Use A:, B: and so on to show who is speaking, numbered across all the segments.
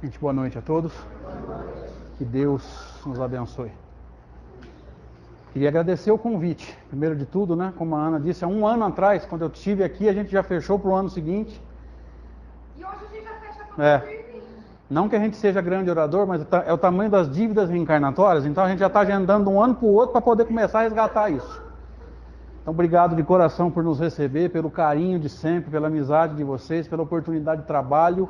A: Gente, boa noite a todos. Que Deus nos abençoe. Queria agradecer o convite. Primeiro de tudo, né? Como a Ana disse, há um ano atrás, quando eu estive aqui, a gente já fechou para o ano seguinte.
B: E hoje a gente já fecha para o
A: Não que a gente seja grande orador, mas é o tamanho das dívidas reencarnatórias, então a gente já está agendando um ano para o outro para poder começar a resgatar isso. Então, obrigado de coração por nos receber, pelo carinho de sempre, pela amizade de vocês, pela oportunidade de trabalho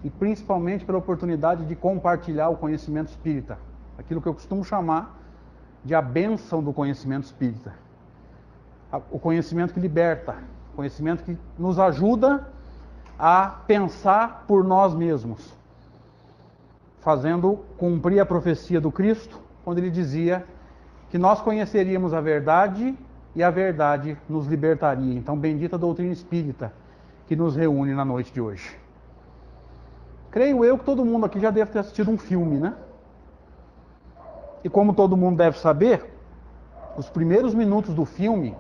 A: e principalmente pela oportunidade de compartilhar o conhecimento espírita. Aquilo que eu costumo chamar de a bênção do conhecimento espírita. O conhecimento que liberta, o conhecimento que nos ajuda a pensar por nós mesmos, fazendo cumprir a profecia do Cristo, quando ele dizia que nós conheceríamos a verdade e a verdade nos libertaria. Então, bendita a doutrina espírita que nos reúne na noite de hoje. Creio eu que todo mundo aqui já deve ter assistido um filme, né? E como todo mundo deve saber, os primeiros minutos do filme,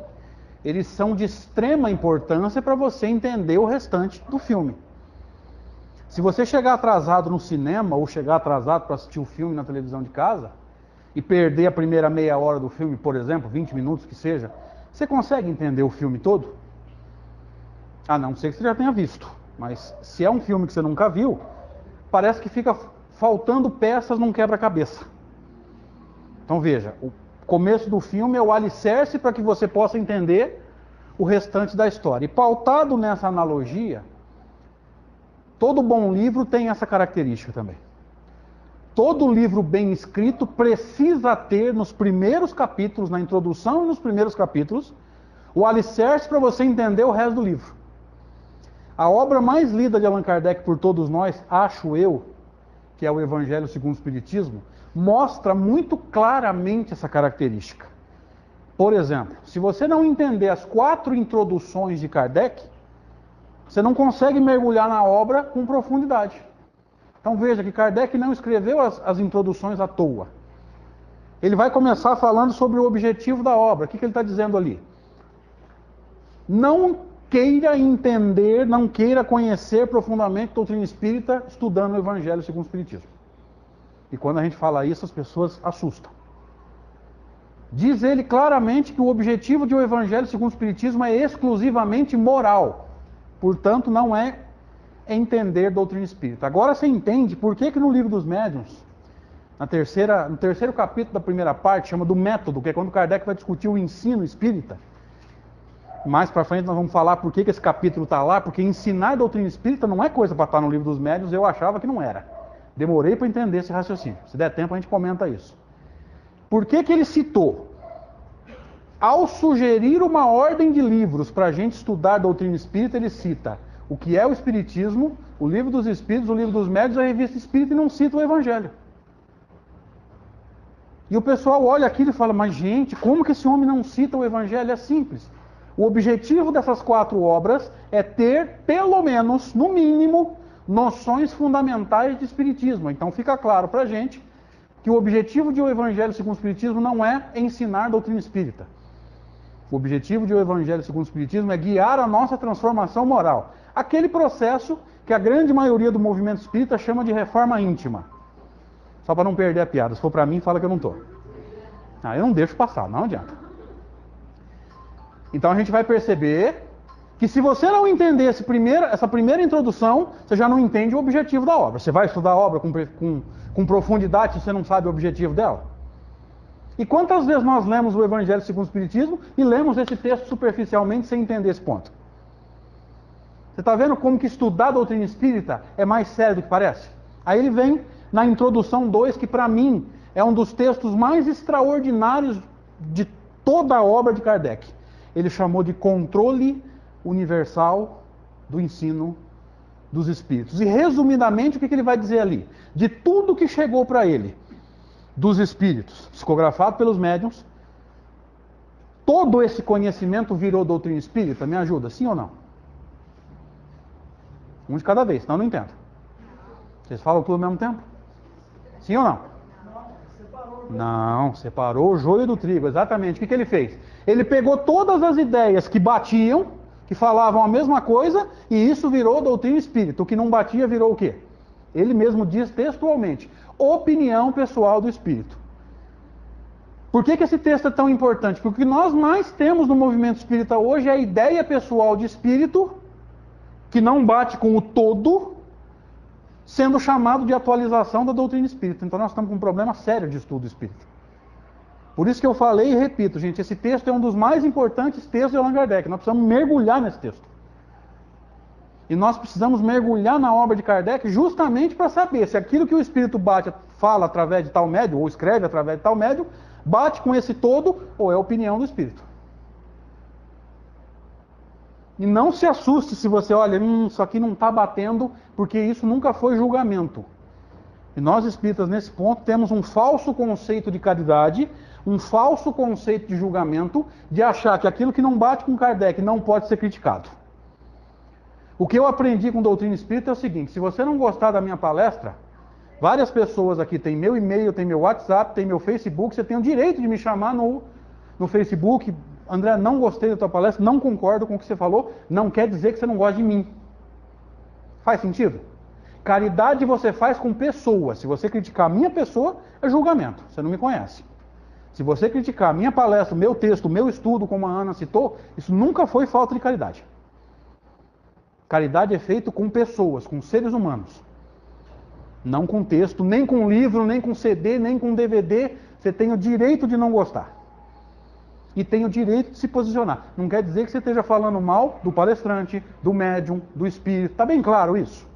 A: eles são de extrema importância para você entender o restante do filme. Se você chegar atrasado no cinema ou chegar atrasado para assistir o filme na televisão de casa e perder a primeira meia hora do filme, por exemplo, 20 minutos que seja, você consegue entender o filme todo? A não ser que você já tenha visto. Mas se é um filme que você nunca viu, parece que fica faltando peças num quebra-cabeça. Então veja, o começo do filme é o alicerce para que você possa entender o restante da história. E pautado nessa analogia, todo bom livro tem essa característica também. Todo livro bem escrito precisa ter nos primeiros capítulos, na introdução e nos primeiros capítulos, o alicerce para você entender o resto do livro. A obra mais lida de Allan Kardec por todos nós, acho eu, que é o Evangelho segundo o Espiritismo, mostra muito claramente essa característica. Por exemplo, se você não entender as 4 introduções de Kardec, você não consegue mergulhar na obra com profundidade. Então veja que Kardec não escreveu as introduções à toa. Ele vai começar falando sobre o objetivo da obra. O que ele está dizendo ali? Não queira entender, não queira conhecer profundamente a doutrina espírita estudando o Evangelho segundo o Espiritismo. E quando a gente fala isso, as pessoas assustam. Diz ele claramente que o objetivo de o Evangelho segundo o Espiritismo é exclusivamente moral. Portanto, não é entender doutrina espírita. Agora você entende por que no Livro dos Médiuns, no terceiro capítulo da primeira parte, chama do método, que é quando Kardec vai discutir o ensino espírita. Mais para frente nós vamos falar por que esse capítulo está lá, porque ensinar doutrina espírita não é coisa para estar no Livro dos Médiuns, eu achava que não era. Demorei para entender esse raciocínio. Se der tempo a gente comenta isso. Por que ele citou? Ao sugerir uma ordem de livros para a gente estudar doutrina espírita, ele cita o que é o Espiritismo, o Livro dos Espíritos, o Livro dos Médiuns, a Revista Espírita, e não cita o Evangelho. E o pessoal olha aquilo e fala, mas gente, como que esse homem não cita o Evangelho? É simples. O objetivo dessas 4 obras é ter, pelo menos, no mínimo, noções fundamentais de Espiritismo. Então fica claro para a gente que o objetivo de o Evangelho segundo o Espiritismo não é ensinar doutrina espírita. O objetivo de o Evangelho segundo o Espiritismo é guiar a nossa transformação moral. Aquele processo que a grande maioria do movimento espírita chama de reforma íntima. Só para não perder a piada. Se for para mim, fala que eu não estou. Eu não deixo passar, não adianta. Então a gente vai perceber que se você não entender essa primeira introdução, você já não entende o objetivo da obra. Você vai estudar a obra com profundidade se você não sabe o objetivo dela? E quantas vezes nós lemos o Evangelho segundo o Espiritismo e lemos esse texto superficialmente sem entender esse ponto? Você está vendo como que estudar a doutrina espírita é mais sério do que parece? Aí ele vem na introdução 2, que para mim é um dos textos mais extraordinários de toda a obra de Kardec. Ele chamou de controle universal do ensino dos espíritos. E resumidamente o que ele vai dizer ali? De tudo que chegou para ele dos espíritos, psicografado pelos médiuns, todo esse conhecimento virou doutrina espírita? Me ajuda, sim ou não? Um de cada vez, senão eu não entendo. Vocês falam tudo ao mesmo tempo? Sim ou não? Não, separou o joio do trigo, exatamente. O que ele fez? Ele pegou todas as ideias que batiam, que falavam a mesma coisa, e isso virou doutrina espírita. O que não batia virou o quê? Ele mesmo diz textualmente, opinião pessoal do Espírito. Por que esse texto é tão importante? Porque o que nós mais temos no movimento espírita hoje é a ideia pessoal de Espírito, que não bate com o todo, sendo chamado de atualização da doutrina espírita. Então nós estamos com um problema sério de estudo espírita. Por isso que eu falei e repito, gente, esse texto é um dos mais importantes textos de Allan Kardec. Nós precisamos mergulhar nesse texto. E nós precisamos mergulhar na obra de Kardec justamente para saber se aquilo que o Espírito fala através de tal médium, ou escreve através de tal médium, bate com esse todo, ou é opinião do Espírito. E não se assuste se você olha, isso aqui não está batendo, porque isso nunca foi julgamento. E nós espíritas, nesse ponto, temos um falso conceito de caridade, um falso conceito de julgamento, de achar que aquilo que não bate com Kardec não pode ser criticado. O que eu aprendi com doutrina espírita é o seguinte: se você não gostar da minha palestra, várias pessoas aqui têm meu e-mail, têm meu WhatsApp, têm meu Facebook, você tem o direito de me chamar no Facebook. André, não gostei da tua palestra, não concordo com o que você falou, não quer dizer que você não gosta de mim. Faz sentido? Caridade você faz com pessoas. Se você criticar a minha pessoa, é julgamento, você não me conhece. Se você criticar a minha palestra, o meu texto, o meu estudo, como a Ana citou, isso nunca foi falta de caridade. Caridade é feito com pessoas, com seres humanos. Não com texto, nem com livro, nem com CD, nem com DVD. Você tem o direito de não gostar. E tem o direito de se posicionar. Não quer dizer que você esteja falando mal do palestrante, do médium, do espírito. Está bem claro isso?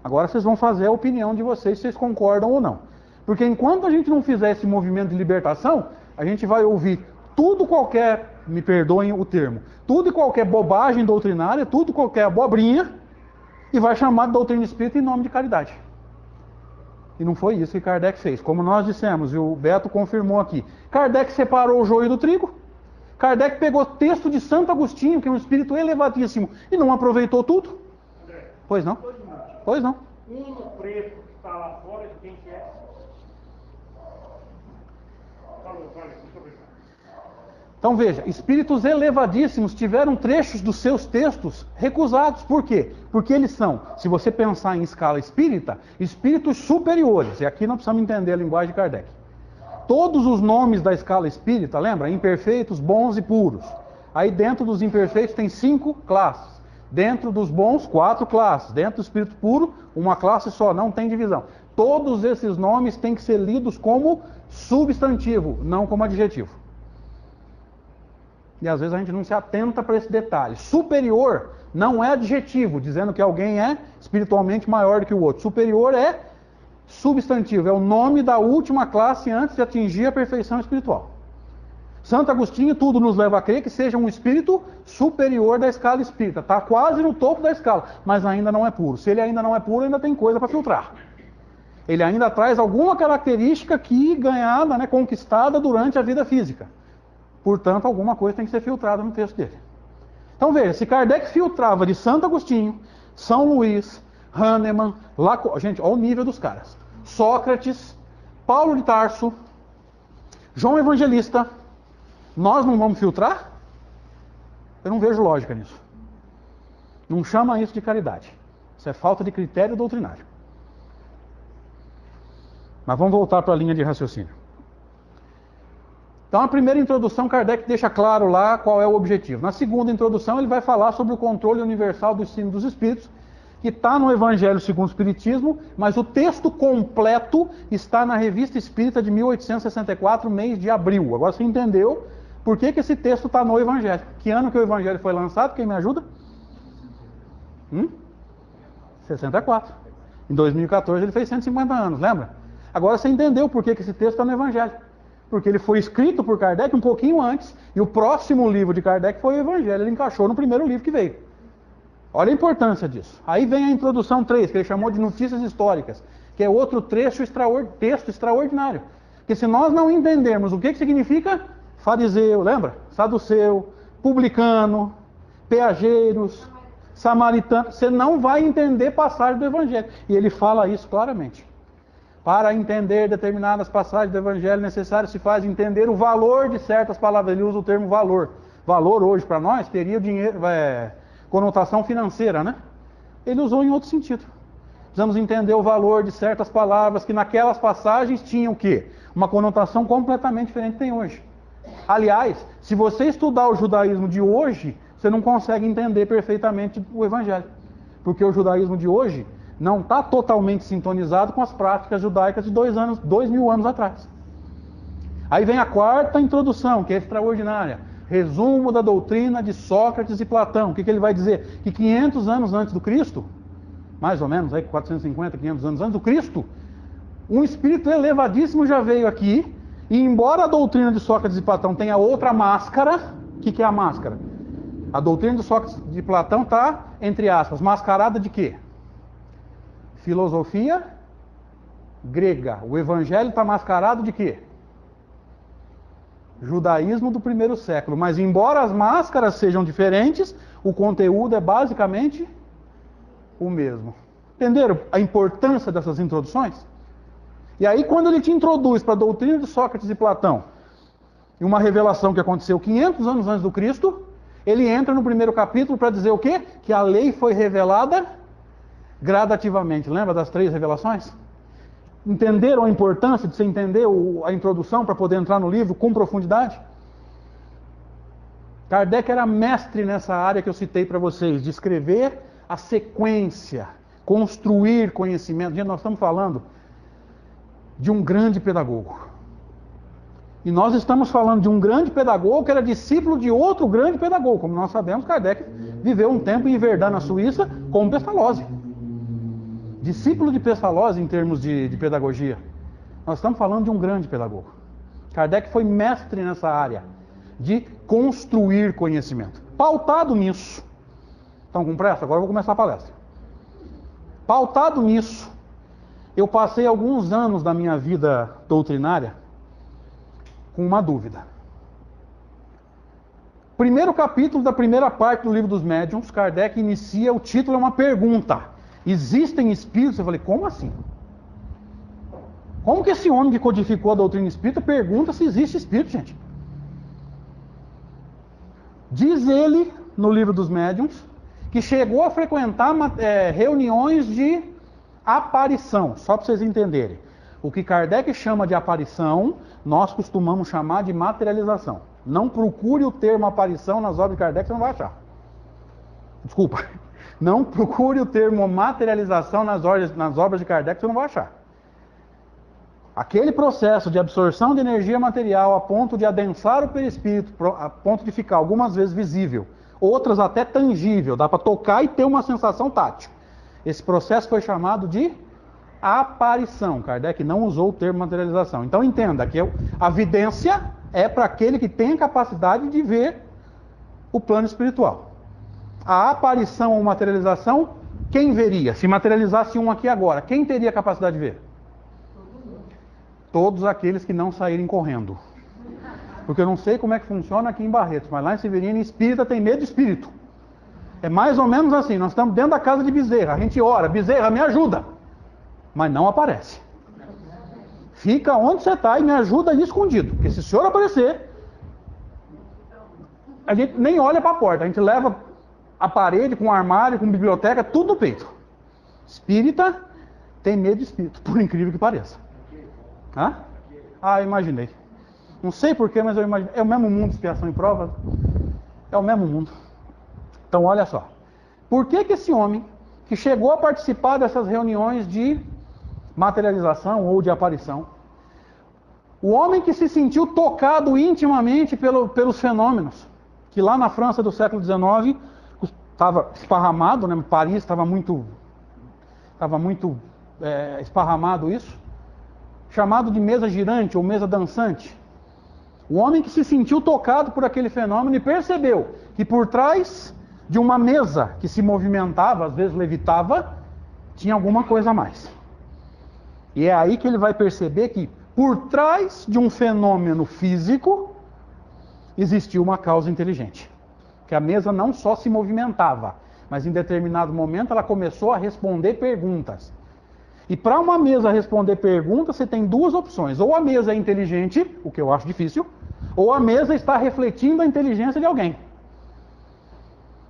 A: Agora vocês vão fazer a opinião de vocês, se vocês concordam ou não. Porque enquanto a gente não fizer esse movimento de libertação, a gente vai ouvir tudo qualquer, me perdoem o termo, tudo e qualquer bobagem doutrinária, tudo qualquer abobrinha, e vai chamar de doutrina espírita em nome de caridade. E não foi isso que Kardec fez. Como nós dissemos, e o Beto confirmou aqui, Kardec separou o joio do trigo. Kardec pegou texto de Santo Agostinho, que é um espírito elevadíssimo, e não aproveitou tudo.
C: André,
A: Pois não? Pois não.
C: Um no preto que está lá fora, de quem que é? Falou, muito obrigado.
A: Então veja, espíritos elevadíssimos tiveram trechos dos seus textos recusados. Por quê? Porque eles são, se você pensar em escala espírita, espíritos superiores. E aqui nós precisamos entender a linguagem de Kardec. Todos os nomes da escala espírita, lembra? Imperfeitos, bons e puros. Aí dentro dos imperfeitos tem 5 classes. Dentro dos bons, 4 classes. Dentro do espírito puro, uma classe só, não tem divisão. Todos esses nomes têm que ser lidos como substantivo, não como adjetivo. E às vezes a gente não se atenta para esse detalhe. Superior não é adjetivo, dizendo que alguém é espiritualmente maior do que o outro. Superior é substantivo, é o nome da última classe antes de atingir a perfeição espiritual. Santo Agostinho, tudo nos leva a crer que seja um espírito superior da escala espírita. Está quase no topo da escala, mas ainda não é puro. Se ele ainda não é puro, ainda tem coisa para filtrar. Ele ainda traz alguma característica que ganhada, né, conquistada durante a vida física. Portanto, alguma coisa tem que ser filtrada no texto dele. Então veja, se Kardec filtrava de Santo Agostinho, São Luís, Hahnemann, gente, olha o nível dos caras. Sócrates, Paulo de Tarso, João Evangelista, nós não vamos filtrar? Eu não vejo lógica nisso. Não chama isso de caridade. Isso é falta de critério doutrinário. Mas vamos voltar para a linha de raciocínio. Então, a primeira introdução, Kardec deixa claro lá qual é o objetivo. Na segunda introdução, ele vai falar sobre o controle universal do ensino dos espíritos, que está no Evangelho segundo o Espiritismo, mas o texto completo está na Revista Espírita de 1864, mês de abril. Agora você entendeu por que esse texto está no Evangelho. Que ano que o Evangelho foi lançado? Quem me ajuda? 64. Em 2014 ele fez 150 anos, lembra? Agora você entendeu por que esse texto está no Evangelho. Porque ele foi escrito por Kardec um pouquinho antes, e o próximo livro de Kardec foi o Evangelho. Ele encaixou no primeiro livro que veio. Olha a importância disso. Aí vem a introdução 3, que ele chamou de notícias históricas, que é outro texto extraordinário. Porque se nós não entendermos o que significa fariseu, lembra? Saduceu, publicano, peageiros, samaritano, você não vai entender passagem do Evangelho. E ele fala isso claramente. Para entender determinadas passagens do Evangelho, necessário se faz entender o valor de certas palavras. Ele usa o termo valor. Valor hoje para nós teria dinheiro, conotação financeira, né? Ele usou em outro sentido. Precisamos entender o valor de certas palavras que naquelas passagens tinham o quê? Uma conotação completamente diferente que tem hoje. Aliás, se você estudar o judaísmo de hoje, você não consegue entender perfeitamente o Evangelho. Porque o judaísmo de hoje não está totalmente sintonizado com as práticas judaicas de 2000 anos atrás. Aí vem a quarta introdução, que é extraordinária. Resumo da doutrina de Sócrates e Platão. O que ele vai dizer? Que 500 anos antes do Cristo, mais ou menos, aí 450, 500 anos antes do Cristo, um espírito elevadíssimo já veio aqui, e embora a doutrina de Sócrates e Platão tenha outra máscara, o que é a máscara? A doutrina de Sócrates e de Platão está, entre aspas, mascarada de quê? Filosofia grega. O Evangelho está mascarado de quê? Judaísmo do primeiro século. Mas embora as máscaras sejam diferentes, o conteúdo é basicamente o mesmo. Entenderam a importância dessas introduções? E aí quando ele te introduz para a doutrina de Sócrates e Platão, e uma revelação que aconteceu 500 anos antes do Cristo, ele entra no primeiro capítulo para dizer o quê? Que a lei foi revelada gradativamente. Lembra das 3 revelações? Entenderam a importância de você entender a introdução para poder entrar no livro com profundidade? Kardec era mestre nessa área que eu citei para vocês, de escrever a sequência, construir conhecimento. Gente, nós estamos falando de um grande pedagogo. E nós estamos falando de um grande pedagogo que era discípulo de outro grande pedagogo. Como nós sabemos, Kardec viveu um tempo em Verdun, na Suíça, com Pestalozzi. Discípulo de Pestalozzi em termos de pedagogia. Nós estamos falando de um grande pedagogo. Kardec foi mestre nessa área de construir conhecimento. Pautado nisso. Estão com pressa? Agora eu vou começar a palestra. Pautado nisso, eu passei alguns anos da minha vida doutrinária com uma dúvida. Primeiro capítulo da primeira parte do Livro dos Médiuns, Kardec inicia, o título é uma pergunta. Existem espíritos? Eu falei, como assim? Como que esse homem que codificou a doutrina espírita pergunta se existe espírito, gente? Diz ele, no Livro dos Médiuns, que chegou a frequentar reuniões de aparição. Só para vocês entenderem. O que Kardec chama de aparição, nós costumamos chamar de materialização. Não procure o termo aparição nas obras de Kardec, você não vai achar. Desculpa. Não procure o termo materialização nas obras de Kardec, você não vai achar. Aquele processo de absorção de energia material a ponto de adensar o perispírito, a ponto de ficar algumas vezes visível, outras até tangível, dá para tocar e ter uma sensação tátil. Esse processo foi chamado de aparição. Kardec não usou o termo materialização. Então entenda que a vidência é para aquele que tem a capacidade de ver o plano espiritual. A aparição ou materialização, quem veria? Se materializasse um aqui agora, quem teria a capacidade de ver? Todos aqueles que não saírem correndo. Porque eu não sei como é que funciona aqui em Barretos, mas lá em Severina, espírita tem medo de espírito. É mais ou menos assim, nós estamos dentro da casa de Bezerra, a gente ora, Bezerra, me ajuda. Mas não aparece. Fica onde você está e me ajuda aí escondido. Porque se o senhor aparecer, a gente nem olha para a porta, a gente leva a parede com armário, com biblioteca, tudo no peito. Espírita tem medo de espírito, por incrível que pareça. Hã? Ah, eu imaginei. Não sei porquê, mas eu imaginei. É o mesmo mundo de expiação e prova. É o mesmo mundo. Então, olha só. Por que esse homem, que chegou a participar dessas reuniões de materialização ou de aparição, o homem que se sentiu tocado intimamente pelos fenômenos, que lá na França do século XIX estava esparramado, né? Paris estava muito esparramado isso, chamado de mesa girante ou mesa dançante. O homem que se sentiu tocado por aquele fenômeno e percebeu que por trás de uma mesa que se movimentava, às vezes levitava, tinha alguma coisa a mais. E é aí que ele vai perceber que por trás de um fenômeno físico existia uma causa inteligente. Que a mesa não só se movimentava, mas em determinado momento ela começou a responder perguntas. E para uma mesa responder perguntas, você tem duas opções. Ou a mesa é inteligente, o que eu acho difícil, ou a mesa está refletindo a inteligência de alguém.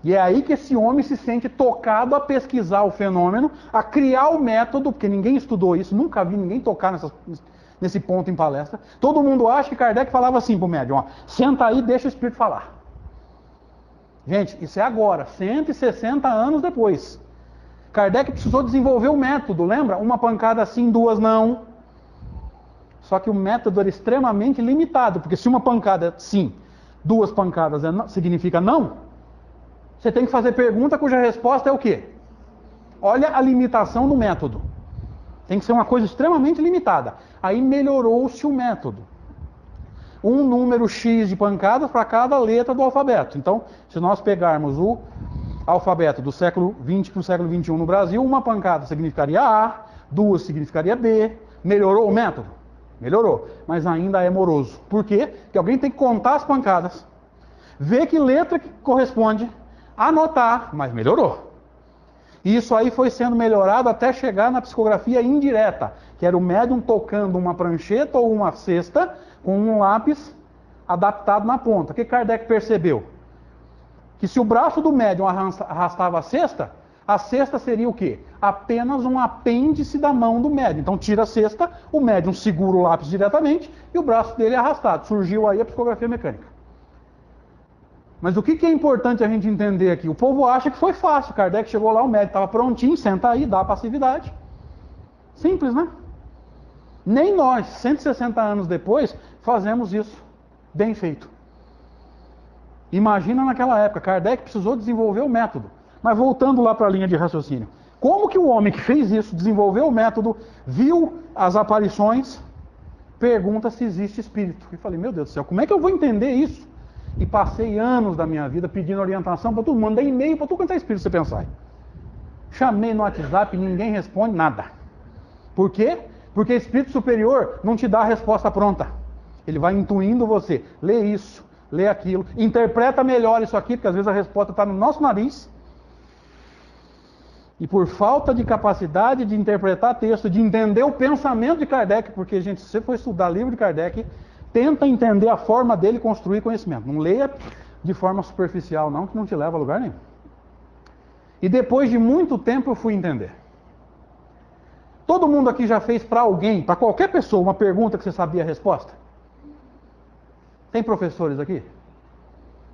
A: E é aí que esse homem se sente tocado a pesquisar o fenômeno, a criar o método, porque ninguém estudou isso, nunca vi ninguém tocar nesse ponto em palestra. Todo mundo acha que Kardec falava assim para o médium, ó, senta aí e deixa o espírito falar. Gente, isso é agora, 160 anos depois. Kardec precisou desenvolver o método, lembra? Uma pancada sim, duas não. Só que o método era extremamente limitado, porque se uma pancada é sim, duas pancadas significa não, você tem que fazer pergunta cuja resposta é o quê? Olha a limitação do método. Tem que ser uma coisa extremamente limitada. Aí melhorou-se o método. Um número X de pancadas para cada letra do alfabeto. Então, se nós pegarmos o alfabeto do século XX para o século XXI no Brasil, uma pancada significaria A, duas significaria B. Melhorou o método? Melhorou. Mas ainda é moroso. Por quê? Porque alguém tem que contar as pancadas, ver que letra que corresponde, anotar, mas melhorou. E isso aí foi sendo melhorado até chegar na psicografia indireta, que era o médium tocando uma prancheta ou uma cesta com um lápis adaptado na ponta. O que Kardec percebeu? Que se o braço do médium arrastava a cesta seria o quê? Apenas um apêndice da mão do médium. Então tira a cesta, o médium segura o lápis diretamente e o braço dele é arrastado. Surgiu aí a psicografia mecânica. Mas o que é importante a gente entender aqui? O povo acha que foi fácil. Kardec chegou lá, o médico estava prontinho, senta aí, dá a passividade. Simples, né? Nem nós, 160 anos depois, fazemos isso bem feito. Imagina naquela época, Kardec precisou desenvolver o método. Mas voltando lá para a linha de raciocínio. Como que o homem que fez isso, desenvolveu o método, viu as aparições, pergunta se existe espírito? E falei, meu Deus do céu, como é que eu vou entender isso? E passei anos da minha vida pedindo orientação para todo mundo, mandei e-mail para tudo quanto é espírito você pensar. Chamei no WhatsApp, ninguém responde nada. Por quê? Porque espírito superior não te dá a resposta pronta. Ele vai intuindo você, lê isso, lê aquilo, interpreta melhor isso aqui, porque às vezes a resposta está no nosso nariz. E por falta de capacidade de interpretar texto, de entender o pensamento de Kardec, porque, gente, se você for estudar livro de Kardec, tenta entender a forma dele construir conhecimento. Não leia de forma superficial, não, que não te leva a lugar nenhum. E depois de muito tempo eu fui entender. Todo mundo aqui já fez para alguém, para qualquer pessoa, uma pergunta que você sabia a resposta? Tem professores aqui?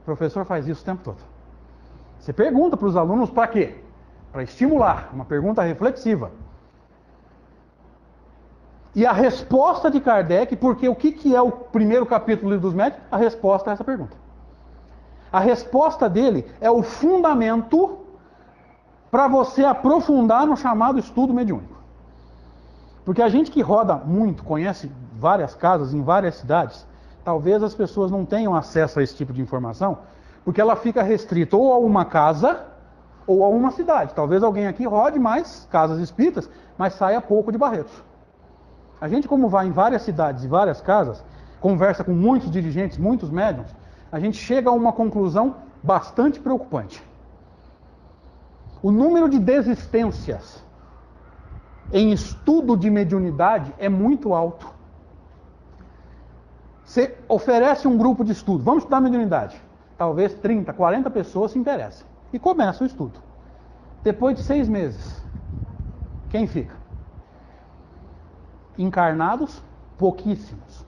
A: O professor faz isso o tempo todo. Você pergunta para os alunos para quê? Para estimular, uma pergunta reflexiva. E a resposta de Kardec, porque o que é o primeiro capítulo do Livro dos Médiuns? A resposta a essa pergunta. A resposta dele é o fundamento para você aprofundar no chamado estudo mediúnico. Porque a gente que roda muito, conhece várias casas em várias cidades, talvez as pessoas não tenham acesso a esse tipo de informação, porque ela fica restrita ou a uma casa ou a uma cidade. Talvez alguém aqui rode mais casas espíritas, mas saia pouco de Barretos. A gente, como vai em várias cidades e várias casas, conversa com muitos dirigentes, muitos médiuns, a gente chega a uma conclusão bastante preocupante. O número de desistências em estudo de mediunidade é muito alto. Você oferece um grupo de estudo, vamos estudar mediunidade. Talvez 30, 40 pessoas se interessem. E começa o estudo. Depois de 6 meses, quem fica? Encarnados, pouquíssimos.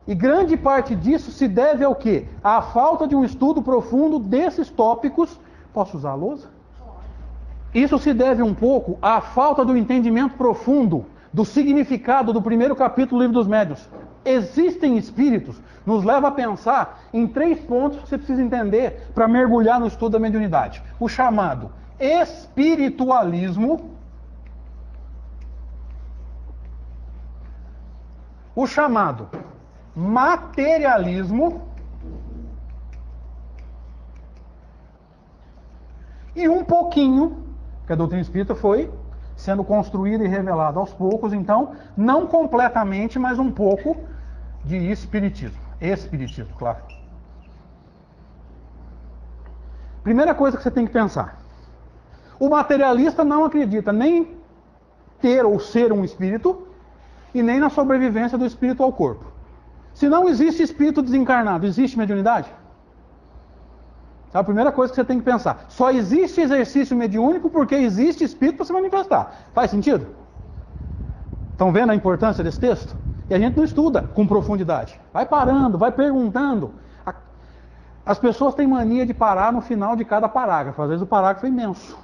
A: E grande parte disso se deve ao quê? À falta de um estudo profundo desses tópicos. Posso usar a lousa? Isso se deve um pouco à falta do entendimento profundo do significado do primeiro capítulo do Livro dos Médiuns. Existem espíritos, nos leva a pensar em 3 pontos que você precisa entender para mergulhar no estudo da mediunidade. O chamado espiritualismo, o chamado materialismo e um pouquinho, que a doutrina espírita foi sendo construída e revelada aos poucos, então, não completamente, mas um pouco de espiritismo. Espiritismo, claro. Primeira coisa que você tem que pensar. O materialista não acredita nem ter ou ser um espírito e nem na sobrevivência do espírito ao corpo. Se não existe espírito desencarnado, existe mediunidade? É a primeira coisa que você tem que pensar. Só existe exercício mediúnico porque existe espírito para se manifestar. Faz sentido? Estão vendo a importância desse texto? E a gente não estuda com profundidade. Vai parando, vai perguntando. As pessoas têm mania de parar no final de cada parágrafo. Às vezes o parágrafo é imenso.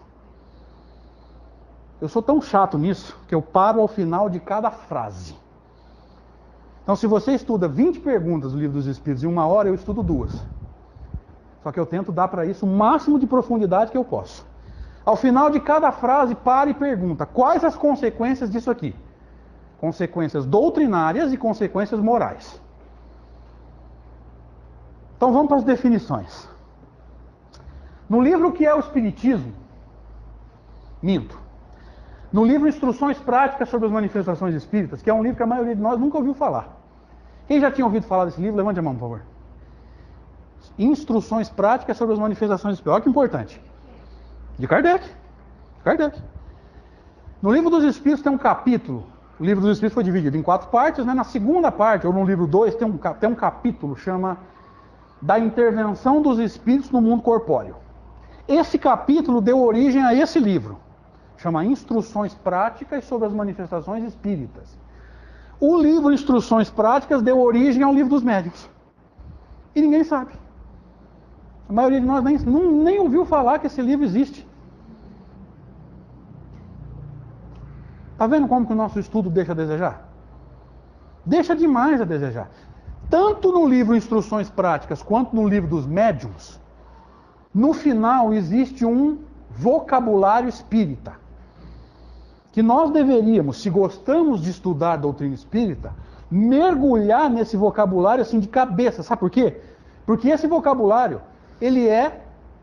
A: Eu sou tão chato nisso que eu paro ao final de cada frase. Então, se você estuda 20 perguntas do Livro dos Espíritos em 1 hora, eu estudo 2. Só que eu tento dar para isso o máximo de profundidade que eu posso. Ao final de cada frase, para e pergunta: quais as consequências disso aqui? Consequências doutrinárias e consequências morais. Então vamos para as definições. No livro que é o Espiritismo, no livro Instruções Práticas sobre as Manifestações Espíritas, que é um livro que a maioria de nós nunca ouviu falar. Quem já tinha ouvido falar desse livro, levante a mão, por favor. Instruções Práticas sobre as Manifestações Espíritas. Olha que importante. De Kardec. No Livro dos Espíritos tem um capítulo. O Livro dos Espíritos foi dividido em 4 partes, né? Na segunda parte, ou no livro 2, tem um capítulo que chama da intervenção dos espíritos no mundo corpóreo. Esse capítulo deu origem a esse livro. Chama Instruções Práticas sobre as Manifestações Espíritas. O livro Instruções Práticas deu origem ao Livro dos Médiuns. E ninguém sabe. A maioria de nós nem ouviu falar que esse livro existe. Está vendo como que o nosso estudo deixa a desejar? Deixa demais a desejar. Tanto no livro Instruções Práticas, quanto no livro dos Médiuns, no final existe um vocabulário espírita. Que nós deveríamos, se gostamos de estudar a doutrina espírita, mergulhar nesse vocabulário assim de cabeça. Sabe por quê? Porque esse vocabulário, ele é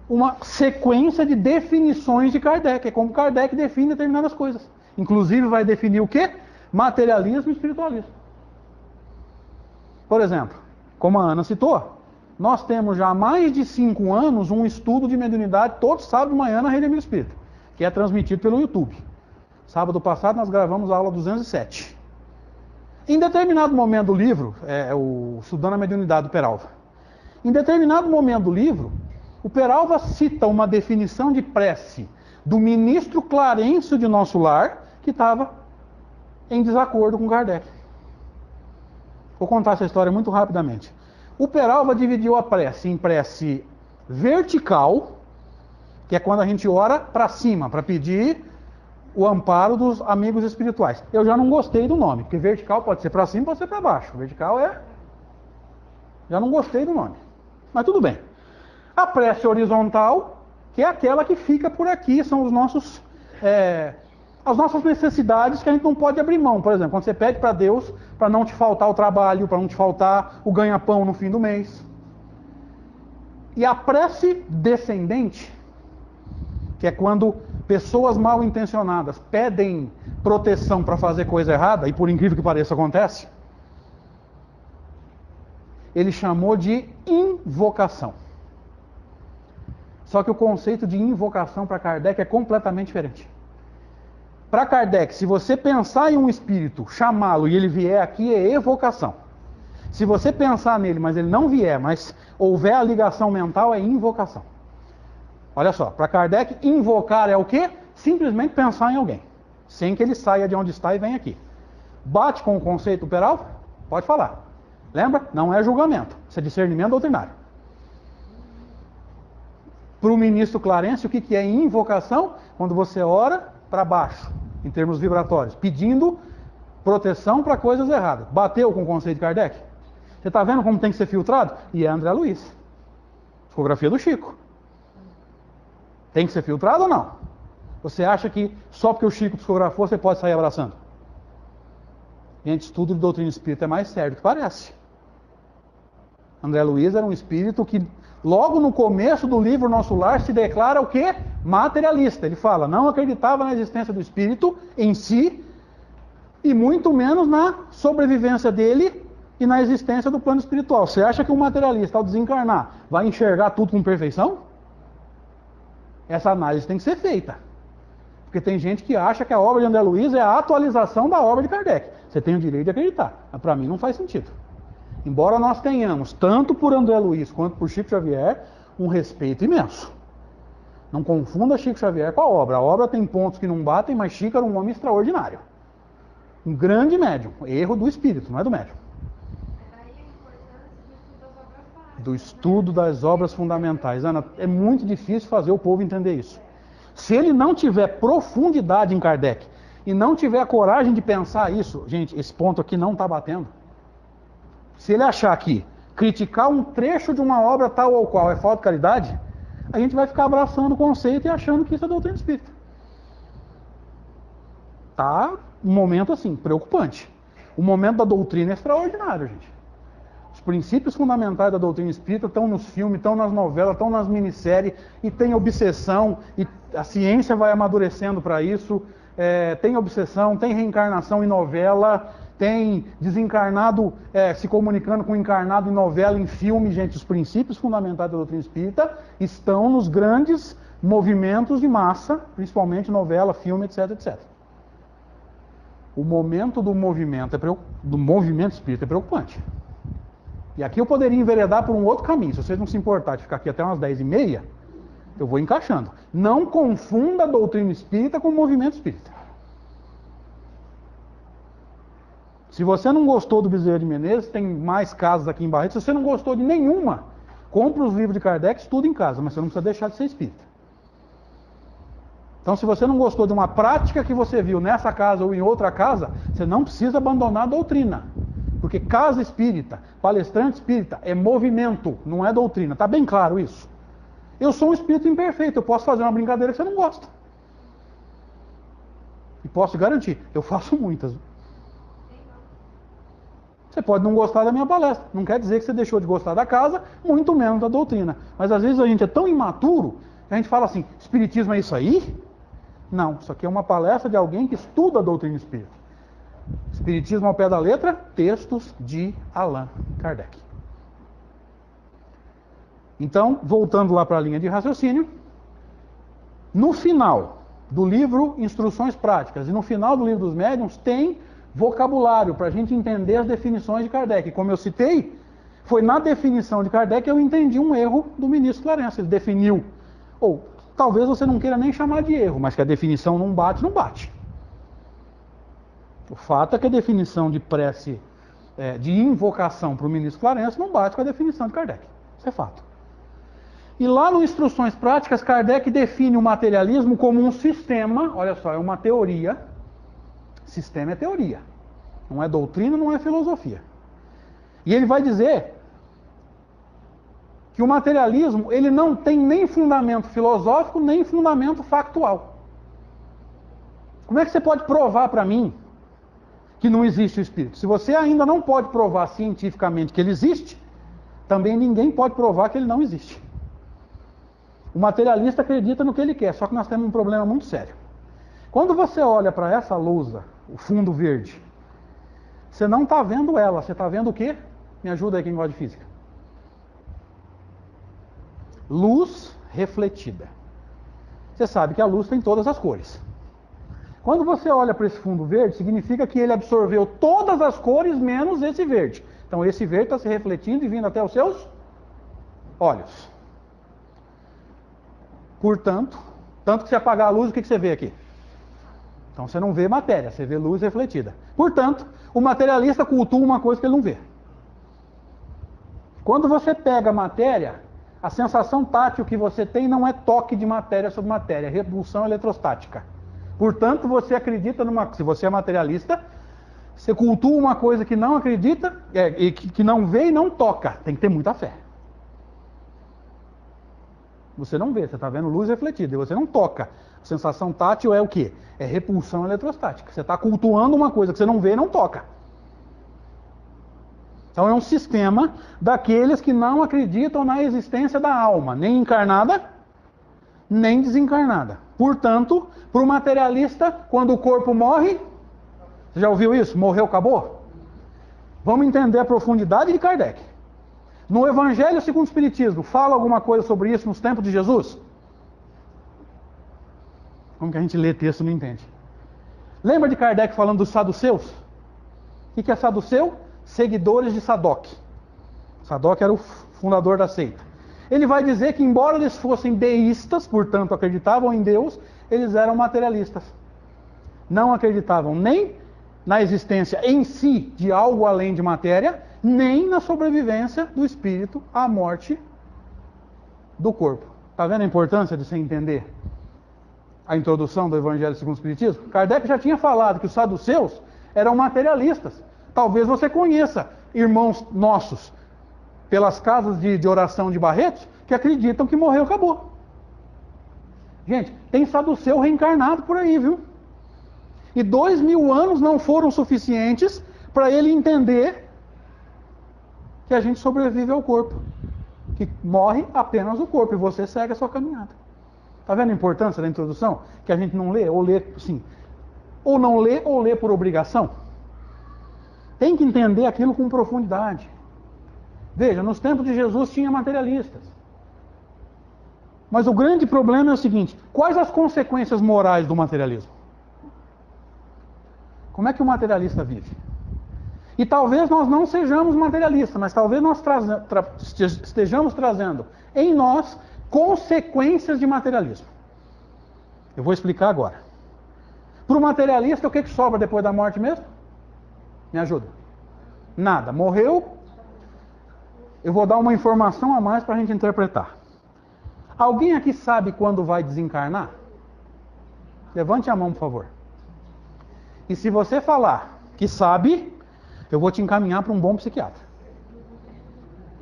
A: uma sequência de definições de Kardec. É como Kardec define determinadas coisas. Inclusive vai definir o quê? Materialismo e espiritualismo. Por exemplo, como a Ana citou, nós temos já há mais de 5 anos um estudo de mediunidade todo sábado de manhã na Rede Amigo Espírita, que é transmitido pelo YouTube. Sábado passado nós gravamos a aula 207. Em determinado momento do livro, o Estudando a Mediunidade do Peralva, em determinado momento do livro, o Peralva cita uma definição de prece do ministro Clarencio de Nosso Lar, que estava em desacordo com Kardec. Vou contar essa história muito rapidamente. O Peralva dividiu a prece em prece vertical, que é quando a gente ora para cima, para pedir o amparo dos amigos espirituais. Eu já não gostei do nome, porque vertical pode ser para cima, pode ser para baixo. Vertical já não gostei do nome. Mas tudo bem. A prece horizontal, que é aquela que fica por aqui, são os nossos, as nossas necessidades que a gente não pode abrir mão. Por exemplo, quando você pede para Deus para não te faltar o trabalho, para não te faltar o ganha-pão no fim do mês. E a prece descendente, que é quando pessoas mal intencionadas pedem proteção para fazer coisa errada, e por incrível que pareça acontece, ele chamou de invocação. Só que o conceito de invocação para Kardec é completamente diferente. Para Kardec, se você pensar em um espírito, chamá-lo e ele vier aqui, é evocação. Se você pensar nele, mas ele não vier, mas houver a ligação mental, é invocação. Olha só, para Kardec, invocar é o quê? Simplesmente pensar em alguém, sem que ele saia de onde está e venha aqui. Bate com o conceito do Peralva? Pode falar. Lembra? Não é julgamento, isso é discernimento doutrinário. Para o ministro Clarencio, o que é invocação? Quando você ora para baixo, em termos vibratórios, pedindo proteção para coisas erradas. Bateu com o conceito de Kardec? Você está vendo como tem que ser filtrado? E é André Luiz. Psicografia do Chico. Tem que ser filtrado ou não? Você acha que só porque o Chico psicografou você pode sair abraçando? Gente, estudo de doutrina espírita é mais sério do que parece. André Luiz era um espírito que, logo no começo do livro Nosso Lar, se declara o quê? Materialista. Ele fala, não acreditava na existência do espírito em si, e muito menos na sobrevivência dele e na existência do plano espiritual. Você acha que um materialista, ao desencarnar, vai enxergar tudo com perfeição? Essa análise tem que ser feita. Porque tem gente que acha que a obra de André Luiz é a atualização da obra de Kardec. Você tem o direito de acreditar. Mas para mim não faz sentido. Embora nós tenhamos, tanto por André Luiz quanto por Chico Xavier, um respeito imenso. Não confunda Chico Xavier com a obra. A obra tem pontos que não batem, mas Chico era um homem extraordinário. Um grande médium. Erro do espírito, não é do médium.
B: Daí a importância
A: Do estudo das obras fundamentais. Ana, é muito difícil fazer o povo entender isso. Se ele não tiver profundidade em Kardec e não tiver a coragem de pensar isso, gente, esse ponto aqui não está batendo. Se ele achar que criticar um trecho de uma obra tal ou qual é falta de caridade, a gente vai ficar abraçando o conceito e achando que isso é doutrina espírita. Tá um momento assim, preocupante. O momento da doutrina é extraordinário, gente. Os princípios fundamentais da doutrina espírita estão nos filmes, estão nas novelas, estão nas minisséries, e tem obsessão, e a ciência vai amadurecendo para isso, tem obsessão, tem reencarnação em novela, tem desencarnado se comunicando com o encarnado em novela, em filme. Gente, os princípios fundamentais da doutrina espírita estão nos grandes movimentos de massa, principalmente novela, filme, etc, etc. O momento do movimento espírita é preocupante. E aqui eu poderia enveredar por um outro caminho. Se vocês não se importarem de ficar aqui até umas 10h30, eu vou encaixando. Não confunda a doutrina espírita com o movimento espírita. Se você não gostou do Bezerra de Menezes, tem mais casas aqui em Barreto. Se você não gostou de nenhuma, compre os livros de Kardec, estuda em casa, mas você não precisa deixar de ser espírita. Então, se você não gostou de uma prática que você viu nessa casa ou em outra casa, você não precisa abandonar a doutrina. Porque casa espírita, palestrante espírita, é movimento, não é doutrina. Está bem claro isso? Eu sou um espírito imperfeito, eu posso fazer uma brincadeira que você não gosta. E posso garantir, eu faço muitas. Você pode não gostar da minha palestra, não quer dizer que você deixou de gostar da casa, muito menos da doutrina. Mas às vezes a gente é tão imaturo, que a gente fala assim, espiritismo é isso aí? Não, isso aqui é uma palestra de alguém que estuda a doutrina espírita. Espiritismo ao pé da letra, textos de Allan Kardec. Então, voltando lá para a linha de raciocínio, no final do livro Instruções Práticas e no final do livro dos Médiuns tem vocabulário para a gente entender as definições de Kardec. Como eu citei, foi na definição de Kardec que eu entendi um erro do ministro Clarence. Ele definiu, ou talvez você não queira nem chamar de erro, mas que a definição não bate, não bate. O fato é que a definição de prece, de invocação para o ministro Clarence não bate com a definição de Kardec. Isso é fato. E lá no Instruções Práticas, Kardec define o materialismo como um sistema, olha só, é uma teoria. Sistema é teoria. Não é doutrina, não é filosofia. E ele vai dizer que o materialismo ele não tem nem fundamento filosófico, nem fundamento factual. Como é que você pode provar para mim que não existe o espírito? Se você ainda não pode provar cientificamente que ele existe, também ninguém pode provar que ele não existe. O materialista acredita no que ele quer, só que nós temos um problema muito sério. Quando você olha para essa lousa, o fundo verde, você não está vendo ela, você está vendo o quê? Me ajuda aí quem gosta de física. Luz refletida. Você sabe que a luz tem todas as cores. Quando você olha para esse fundo verde, significa que ele absorveu todas as cores menos esse verde. Então esse verde está se refletindo e vindo até os seus olhos. Portanto, tanto que se apagar a luz, o que você vê aqui? Então você não vê matéria, você vê luz refletida. Portanto, o materialista cultua uma coisa que ele não vê. Quando você pega a matéria, a sensação tátil que você tem não é toque de matéria sobre matéria, é repulsão eletrostática. Portanto, você acredita se você é materialista, você cultua uma coisa que não acredita, que não vê e não toca. Tem que ter muita fé. Você não vê, você está vendo luz refletida e você não toca. A sensação tátil é o quê? É repulsão eletrostática. Você está cultuando uma coisa que você não vê e não toca. Então é um sistema daqueles que não acreditam na existência da alma, nem encarnada, nem desencarnada. Portanto, para o materialista, quando o corpo morre, você já ouviu isso? Morreu, acabou? Vamos entender a profundidade de Kardec. No Evangelho segundo o Espiritismo, fala alguma coisa sobre isso nos tempos de Jesus? Como que a gente lê texto e não entende? Lembra de Kardec falando dos saduceus? O que é saduceu? Seguidores de Sadoc. Sadoc era o fundador da seita. Ele vai dizer que, embora eles fossem deístas, portanto acreditavam em Deus, eles eram materialistas. Não acreditavam nem na existência em si de algo além de matéria, nem na sobrevivência do espírito à morte do corpo. Está vendo a importância de você entender a introdução do Evangelho segundo o Espiritismo? Kardec já tinha falado que os saduceus eram materialistas. Talvez você conheça irmãos nossos pelas casas de oração de Barretos que acreditam que morreu, acabou. Gente, tem saduceu reencarnado por aí, viu? E 2000 anos não foram suficientes para ele entender que a gente sobrevive ao corpo, que morre apenas o corpo e você segue a sua caminhada. Está vendo a importância da introdução? Que a gente não lê, ou lê, sim, ou não lê, ou lê por obrigação. Tem que entender aquilo com profundidade. Veja, nos tempos de Jesus tinha materialistas. Mas o grande problema é o seguinte: quais as consequências morais do materialismo? Como é que o materialista vive? E talvez nós não sejamos materialistas, mas talvez nós estejamos trazendo em nós consequências de materialismo. Eu vou explicar agora. Para o materialista, o que sobra depois da morte mesmo? Me ajuda. Nada. Morreu. Eu vou dar uma informação a mais para a gente interpretar. Alguém aqui sabe quando vai desencarnar? Levante a mão, por favor. E se você falar que sabe, eu vou te encaminhar para um bom psiquiatra.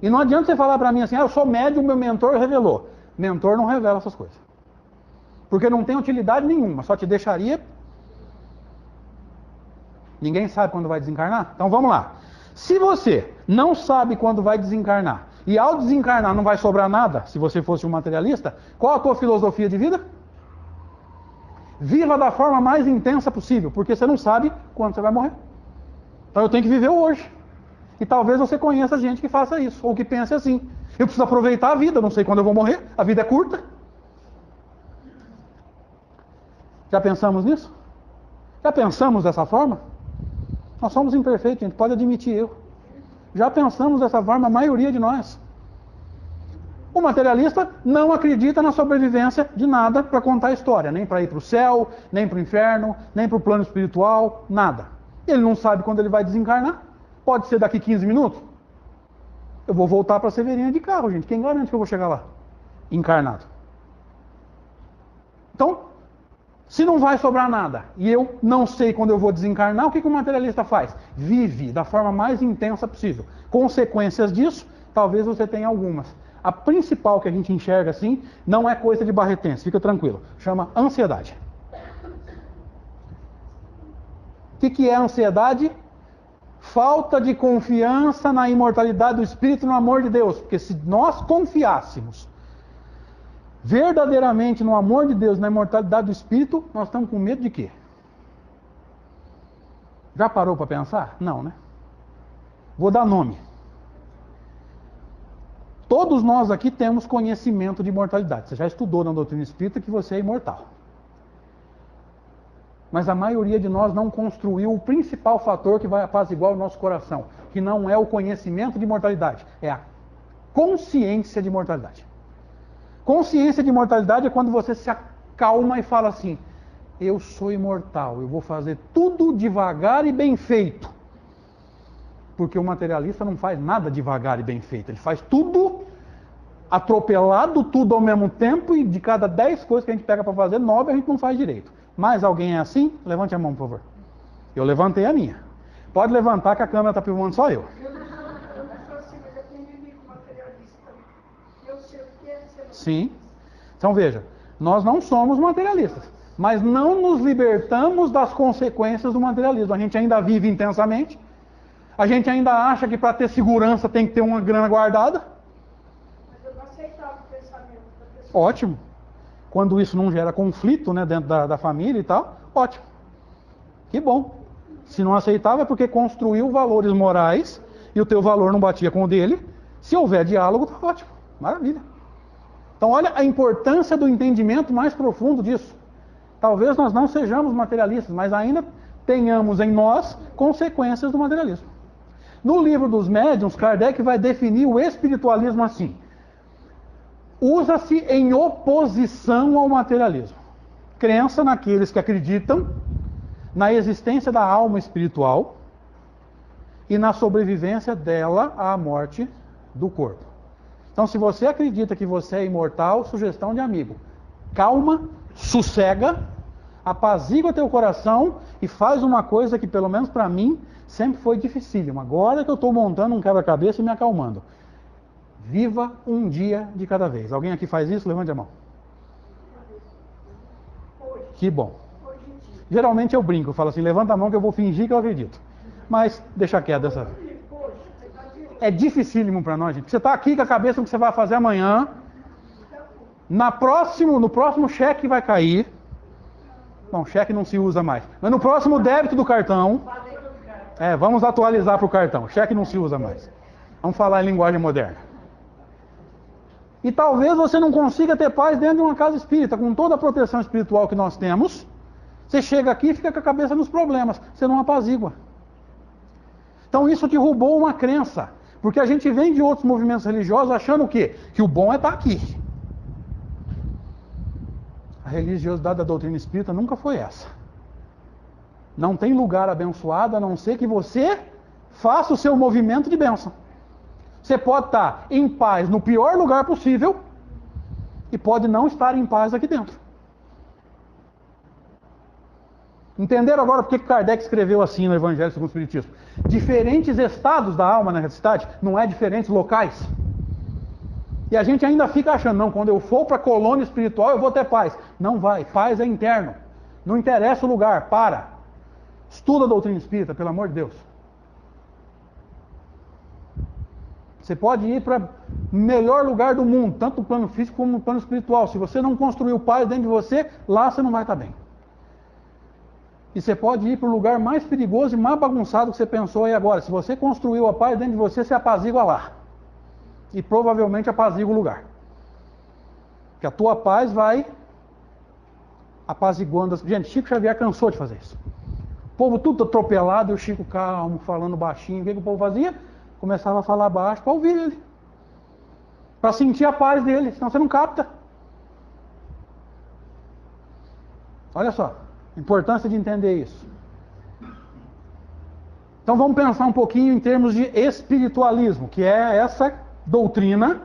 A: E não adianta você falar para mim assim: eu sou médium, meu mentor revelou. Mentor não revela essas coisas. Porque não tem utilidade nenhuma, só te deixaria. Ninguém sabe quando vai desencarnar? Então vamos lá. Se você não sabe quando vai desencarnar, e ao desencarnar não vai sobrar nada, se você fosse um materialista, qual a tua filosofia de vida? Viva da forma mais intensa possível, porque você não sabe quando você vai morrer. Então eu tenho que viver hoje. E talvez você conheça gente que faça isso, ou que pense assim: eu preciso aproveitar a vida, não sei quando eu vou morrer, a vida é curta. Já pensamos nisso? Já pensamos dessa forma? Nós somos imperfeitos, gente, pode admitir erro. Já pensamos dessa forma, a maioria de nós. O materialista não acredita na sobrevivência de nada para contar a história, nem para ir para o céu, nem para o inferno, nem para o plano espiritual, nada. Ele não sabe quando ele vai desencarnar. Pode ser daqui 15 minutos. Eu vou voltar para Severinha de carro, gente. Quem garante que eu vou chegar lá? Encarnado. Então, se não vai sobrar nada, e eu não sei quando eu vou desencarnar, o que o materialista faz? Vive da forma mais intensa possível. Consequências disso, talvez você tenha algumas. A principal que a gente enxerga assim, não é coisa de barretense, fica tranquilo. Chama ansiedade. O que é ansiedade? Falta de confiança na imortalidade do espírito e no amor de Deus. Porque se nós confiássemos verdadeiramente no amor de Deus, na imortalidade do espírito, nós estamos com medo de quê? Já parou para pensar? Não, né? Vou dar nome. Todos nós aqui temos conhecimento de imortalidade. Você já estudou na doutrina espírita que você é imortal. Mas a maioria de nós não construiu o principal fator que vai apaziguar o nosso coração, que não é o conhecimento de imortalidade, é a consciência de imortalidade. Consciência de imortalidade é quando você se acalma e fala assim: eu sou imortal, eu vou fazer tudo devagar e bem feito. Porque o materialista não faz nada devagar e bem feito, ele faz tudo atropelado, tudo ao mesmo tempo, e de cada 10 coisas que a gente pega para fazer, 9 a gente não faz direito. Mais alguém é assim? Levante a mão, por favor. Eu levantei a minha. Pode levantar que a câmera está filmando só eu. Sim. Então veja, nós não somos materialistas, mas não nos libertamos das consequências do materialismo. A gente ainda vive intensamente, a gente ainda acha que para ter segurança tem que ter uma grana guardada.
B: Mas eu não aceitava o pensamento da pessoa.
A: Ótimo. Quando isso não gera conflito, né, dentro da família e tal, ótimo. Que bom. Se não aceitava é porque construiu valores morais e o teu valor não batia com o dele. Se houver diálogo, tá ótimo. Maravilha. Então olha a importância do entendimento mais profundo disso. Talvez nós não sejamos materialistas, mas ainda tenhamos em nós consequências do materialismo. No livro dos médiuns, Kardec vai definir o espiritualismo assim: usa-se em oposição ao materialismo. Crença naqueles que acreditam na existência da alma espiritual e na sobrevivência dela à morte do corpo. Então, se você acredita que você é imortal, sugestão de amigo: calma, sossega, apazigua teu coração e faz uma coisa que, pelo menos para mim, sempre foi dificílima. Agora que eu estou montando um quebra-cabeça e me acalmando. Viva um dia de cada vez. Alguém aqui faz isso? Levante a mão. Que bom. Geralmente eu brinco, eu falo assim: levanta a mão que eu vou fingir que eu acredito. Mas deixa quieto dessa vez. É dificílimo para nós, gente. Você está aqui com a cabeça do que você vai fazer amanhã. No próximo cheque vai cair. Bom, cheque não se usa mais. Mas no próximo débito do cartão. Vamos atualizar para o cartão. Cheque não se usa mais. Vamos falar em linguagem moderna. E talvez você não consiga ter paz dentro de uma casa espírita, com toda a proteção espiritual que nós temos. Você chega aqui e fica com a cabeça nos problemas. Você não apazigua. Então isso derrubou uma crença. Porque a gente vem de outros movimentos religiosos achando o quê? Que o bom é estar aqui. A religiosidade da doutrina espírita nunca foi essa. Não tem lugar abençoado a não ser que você faça o seu movimento de bênção. Você pode estar em paz no pior lugar possível e pode não estar em paz aqui dentro. Entenderam agora por que Kardec escreveu assim no Evangelho segundo o Espiritismo? Diferentes estados da alma na necessidade, não é diferentes locais. E a gente ainda fica achando: não, quando eu for para a colônia espiritual eu vou ter paz. Não vai, paz é interno. Não interessa o lugar, para. Estuda a doutrina espírita, pelo amor de Deus. Você pode ir para o melhor lugar do mundo, tanto no plano físico como no plano espiritual. Se você não construiu paz dentro de você, lá você não vai estar bem. E você pode ir para o lugar mais perigoso e mais bagunçado que você pensou aí agora. Se você construiu a paz dentro de você, você apazigua lá. E provavelmente apazigua o lugar. Que a tua paz vai apaziguando. Gente, Chico Xavier cansou de fazer isso. O povo tudo atropelado e o Chico calmo, falando baixinho. O que o povo fazia? Começava a falar baixo para ouvir ele. Para sentir a paz dele, senão você não capta. Olha só, a importância de entender isso. Então vamos pensar um pouquinho em termos de espiritualismo, que é essa doutrina,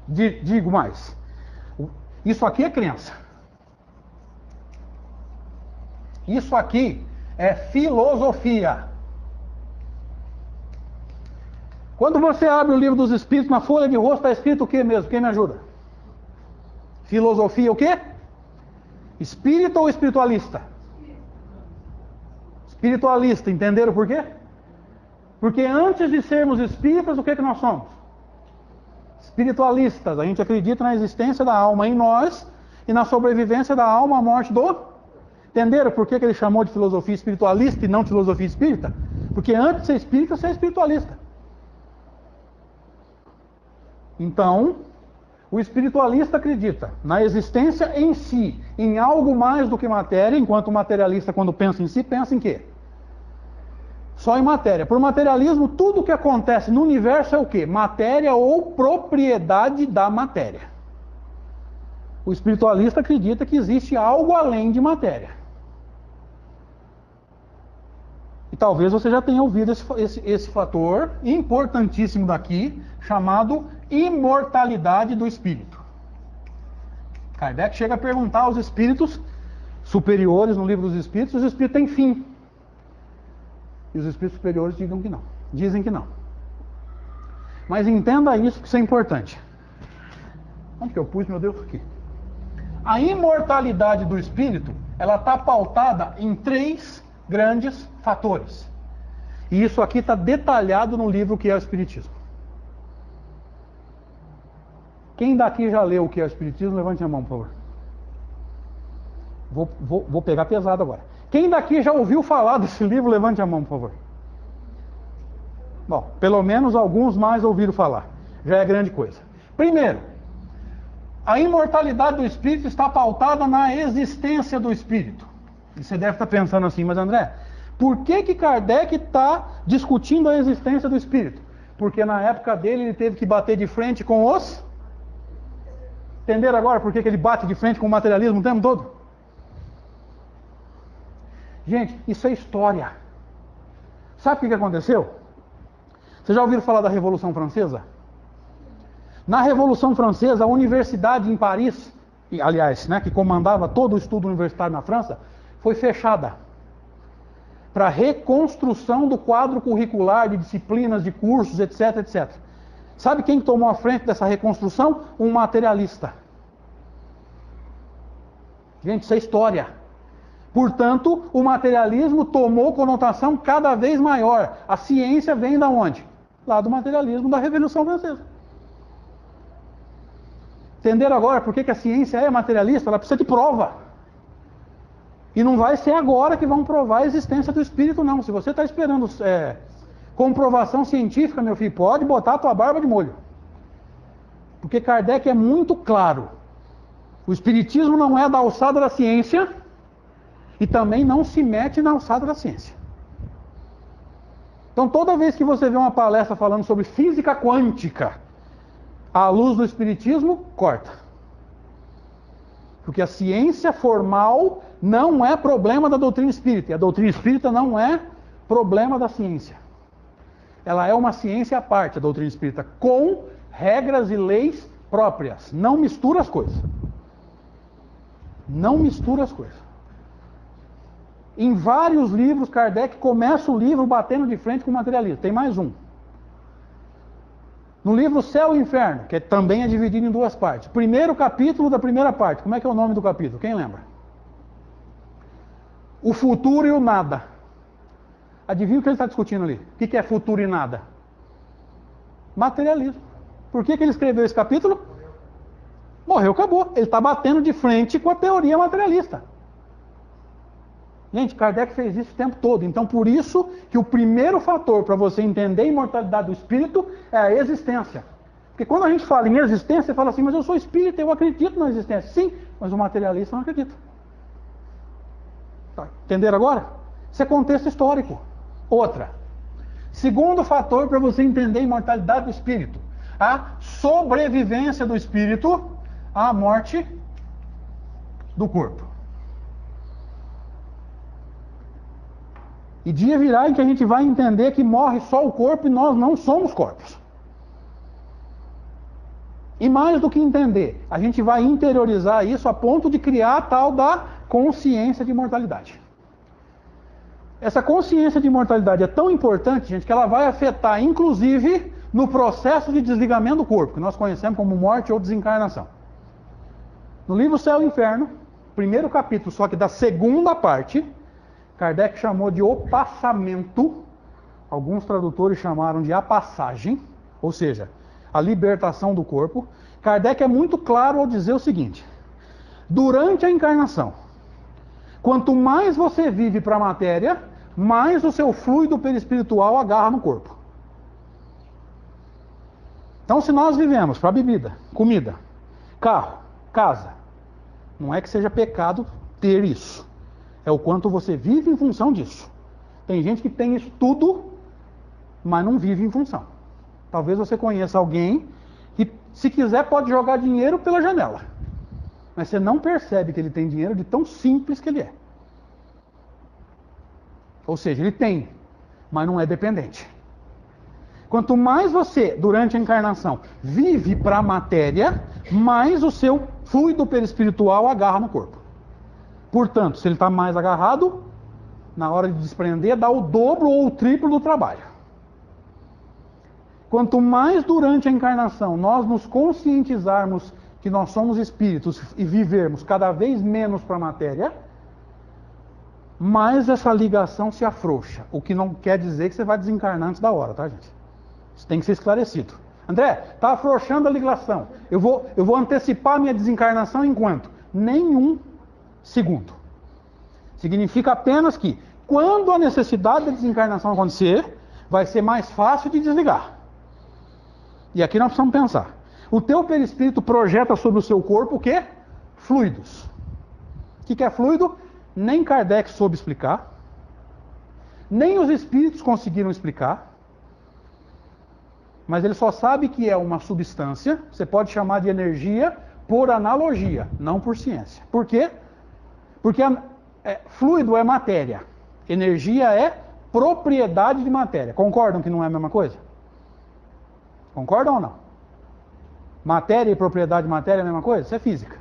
A: digo mais, isso aqui é crença. Isso aqui é filosofia. Quando você abre o livro dos Espíritos, na folha de rosto está escrito o que mesmo? Quem me ajuda? Filosofia o quê? Espírita ou espiritualista? Espiritualista, entenderam por quê? Porque antes de sermos espíritas, o que nós somos? Espiritualistas. A gente acredita na existência da alma em nós e na sobrevivência da alma à morte do... Entenderam por que ele chamou de filosofia espiritualista e não de filosofia espírita? Porque antes de ser espírita, você é espiritualista. Então, o espiritualista acredita na existência em si, em algo mais do que matéria, enquanto o materialista, quando pensa em si, pensa em quê? Só em matéria. Por materialismo, tudo que acontece no universo é o quê? Matéria ou propriedade da matéria. O espiritualista acredita que existe algo além de matéria. E talvez você já tenha ouvido esse fator importantíssimo daqui, chamado imortalidade do espírito. Kardec chega a perguntar aos espíritos superiores no livro dos espíritos: os espíritos têm fim? E os espíritos superiores dizem que não. Mas entenda isso, que isso é importante. Onde que eu pus, meu Deus? Aqui. A imortalidade do espírito, ela está pautada em 3 grandes fatores. E isso aqui está detalhado no livro que é o Espiritismo. Quem daqui já leu o que é o Espiritismo, levante a mão, por favor. Vou pegar pesado agora. Quem daqui já ouviu falar desse livro, levante a mão, por favor. Bom, pelo menos alguns mais ouviram falar. Já é grande coisa. Primeiro, a imortalidade do espírito está pautada na existência do espírito. E você deve estar pensando assim: mas André, por que Kardec está discutindo a existência do espírito? Porque na época dele ele teve que bater de frente com os Entenderam agora por que ele bate de frente com o materialismo o tempo todo? Gente, isso é história. Sabe o que aconteceu? Vocês já ouviram falar da Revolução Francesa? Na Revolução Francesa, a universidade em Paris, aliás, né, que comandava todo o estudo universitário na França, foi fechada para reconstrução do quadro curricular de disciplinas, de cursos, etc, etc. Sabe quem tomou a frente dessa reconstrução? Um materialista. Gente, isso é história. Portanto, o materialismo tomou conotação cada vez maior. A ciência vem da onde? Lá do materialismo da Revolução Francesa. Entenderam agora por que a ciência é materialista? Ela precisa de prova. E não vai ser agora que vão provar a existência do espírito, não. Se você está esperando comprovação científica, meu filho, pode botar a tua barba de molho. Porque Kardec é muito claro. O espiritismo não é da alçada da ciência e também não se mete na alçada da ciência. Então, toda vez que você vê uma palestra falando sobre física quântica, à luz do espiritismo, corta. Porque a ciência formal não é problema da doutrina espírita. E a doutrina espírita não é problema da ciência. Ela é uma ciência à parte, a doutrina espírita, com regras e leis próprias. Não mistura as coisas. Não mistura as coisas. Em vários livros, Kardec começa o livro batendo de frente com o materialismo. Tem mais um. No livro Céu e Inferno, que também é dividido em duas partes. Primeiro capítulo da primeira parte. Como é que é o nome do capítulo? Quem lembra? O futuro e o nada. Adivinha o que ele está discutindo ali? O que é futuro e nada? Materialismo. Por que ele escreveu esse capítulo? Morreu, acabou. Ele está batendo de frente com a teoria materialista. Gente, Kardec fez isso o tempo todo. Então, por isso que o primeiro fator para você entender a imortalidade do espírito é a existência. Porque quando a gente fala em existência, você fala assim, mas eu sou espírita, eu acredito na existência. Sim, mas o materialista não acredita. Tá, entenderam agora? Isso é contexto histórico. Outra. Segundo fator para você entender a imortalidade do espírito. A sobrevivência do espírito à morte do corpo. E dia virá em que a gente vai entender que morre só o corpo e nós não somos corpos. E mais do que entender, a gente vai interiorizar isso a ponto de criar a tal da consciência de imortalidade. Essa consciência de imortalidade é tão importante, gente, que ela vai afetar, inclusive, no processo de desligamento do corpo, que nós conhecemos como morte ou desencarnação. No livro Céu e Inferno, primeiro capítulo, só que da segunda parte, Kardec chamou de o passamento, alguns tradutores chamaram de a passagem, ou seja, a libertação do corpo. Kardec é muito claro ao dizer o seguinte: durante a encarnação, quanto mais você vive para a matéria, mais o seu fluido perispiritual agarra no corpo. Então, se nós vivemos para bebida, comida, carro, casa, não é que seja pecado ter isso. É o quanto você vive em função disso. Tem gente que tem isso tudo, mas não vive em função. Talvez você conheça alguém que, se quiser, pode jogar dinheiro pela janela. Mas você não percebe que ele tem dinheiro de tão simples que ele é. Ou seja, ele tem, mas não é dependente. Quanto mais você, durante a encarnação, vive para a matéria, mais o seu fluido perispiritual agarra no corpo. Portanto, se ele está mais agarrado, na hora de desprender, dá o dobro ou o triplo do trabalho. Quanto mais durante a encarnação nós nos conscientizarmos que nós somos espíritos e vivermos cada vez menos para a matéria, mais essa ligação se afrouxa. O que não quer dizer que você vai desencarnar antes da hora, tá, gente? Isso tem que ser esclarecido. André, está afrouxando a ligação. Eu vou antecipar a minha desencarnação em quanto? Nenhum segundo. Significa apenas que, quando a necessidade da desencarnação acontecer, vai ser mais fácil de desligar. E aqui nós precisamos pensar. O teu perispírito projeta sobre o seu corpo o quê? Fluidos. O que é fluido? Nem Kardec soube explicar. Nem os espíritos conseguiram explicar. Mas ele só sabe que é uma substância. Você pode chamar de energia por analogia, não por ciência. Por quê? Porque fluido é matéria, energia é propriedade de matéria. Concordam que não é a mesma coisa? Concordam ou não? Matéria e propriedade de matéria é a mesma coisa? Isso é física.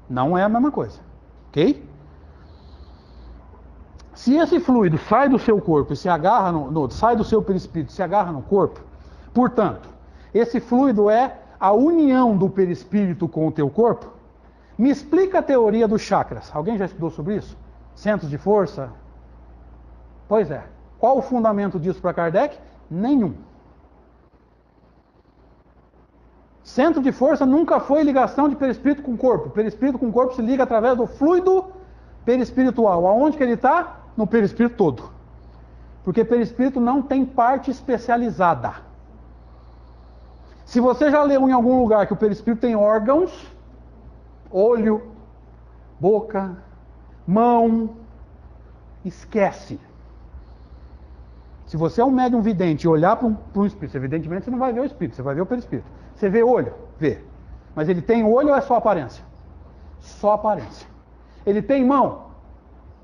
A: Não é a mesma coisa. Ok? Se esse fluido sai do seu corpo e se agarra sai do seu perispírito e se agarra no corpo, portanto, esse fluido é a união do perispírito com o teu corpo, me explica a teoria dos chakras. Alguém já estudou sobre isso? Centros de força? Pois é. Qual o fundamento disso para Kardec? Nenhum. Centro de força nunca foi ligação de perispírito com corpo. Perispírito com corpo se liga através do fluido perispiritual. Aonde que ele está? No perispírito todo. Porque perispírito não tem parte especializada. Se você já leu em algum lugar que o perispírito tem órgãos, olho, boca, mão, esquece. Se você é um médium vidente e olhar para um espírito, evidentemente você não vai ver o espírito, você vai ver o perispírito. Você vê olho? Vê. Mas ele tem olho ou é só aparência? Só aparência. Ele tem mão?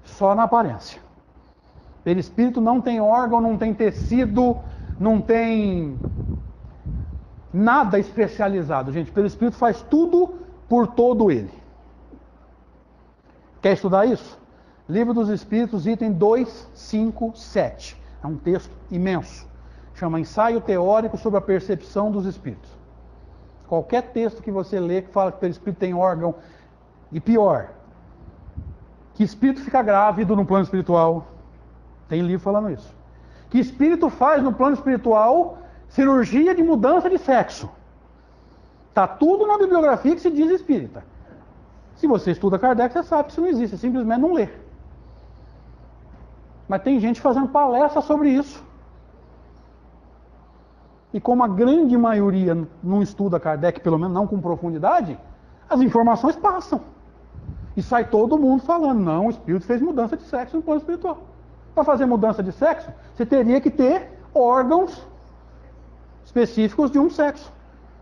A: Só na aparência. Perispírito não tem órgão, não tem tecido, não tem nada especializado. Gente, perispírito faz tudo por todo ele. Quer estudar isso? Livro dos Espíritos, item 257. É um texto imenso. Chama Ensaio Teórico sobre a Percepção dos Espíritos. Qualquer texto que você lê que fala que o perispírito tem órgão, e pior, que espírito fica grávido no plano espiritual, tem livro falando isso. Que espírito faz no plano espiritual cirurgia de mudança de sexo. Está tudo na bibliografia que se diz espírita. Se você estuda Kardec, você sabe que isso não existe, você simplesmente não lê. Mas tem gente fazendo palestra sobre isso. E como a grande maioria não estuda Kardec, pelo menos não com profundidade, as informações passam. E sai todo mundo falando, não, o espírito fez mudança de sexo no plano espiritual. Para fazer mudança de sexo, você teria que ter órgãos específicos de um sexo.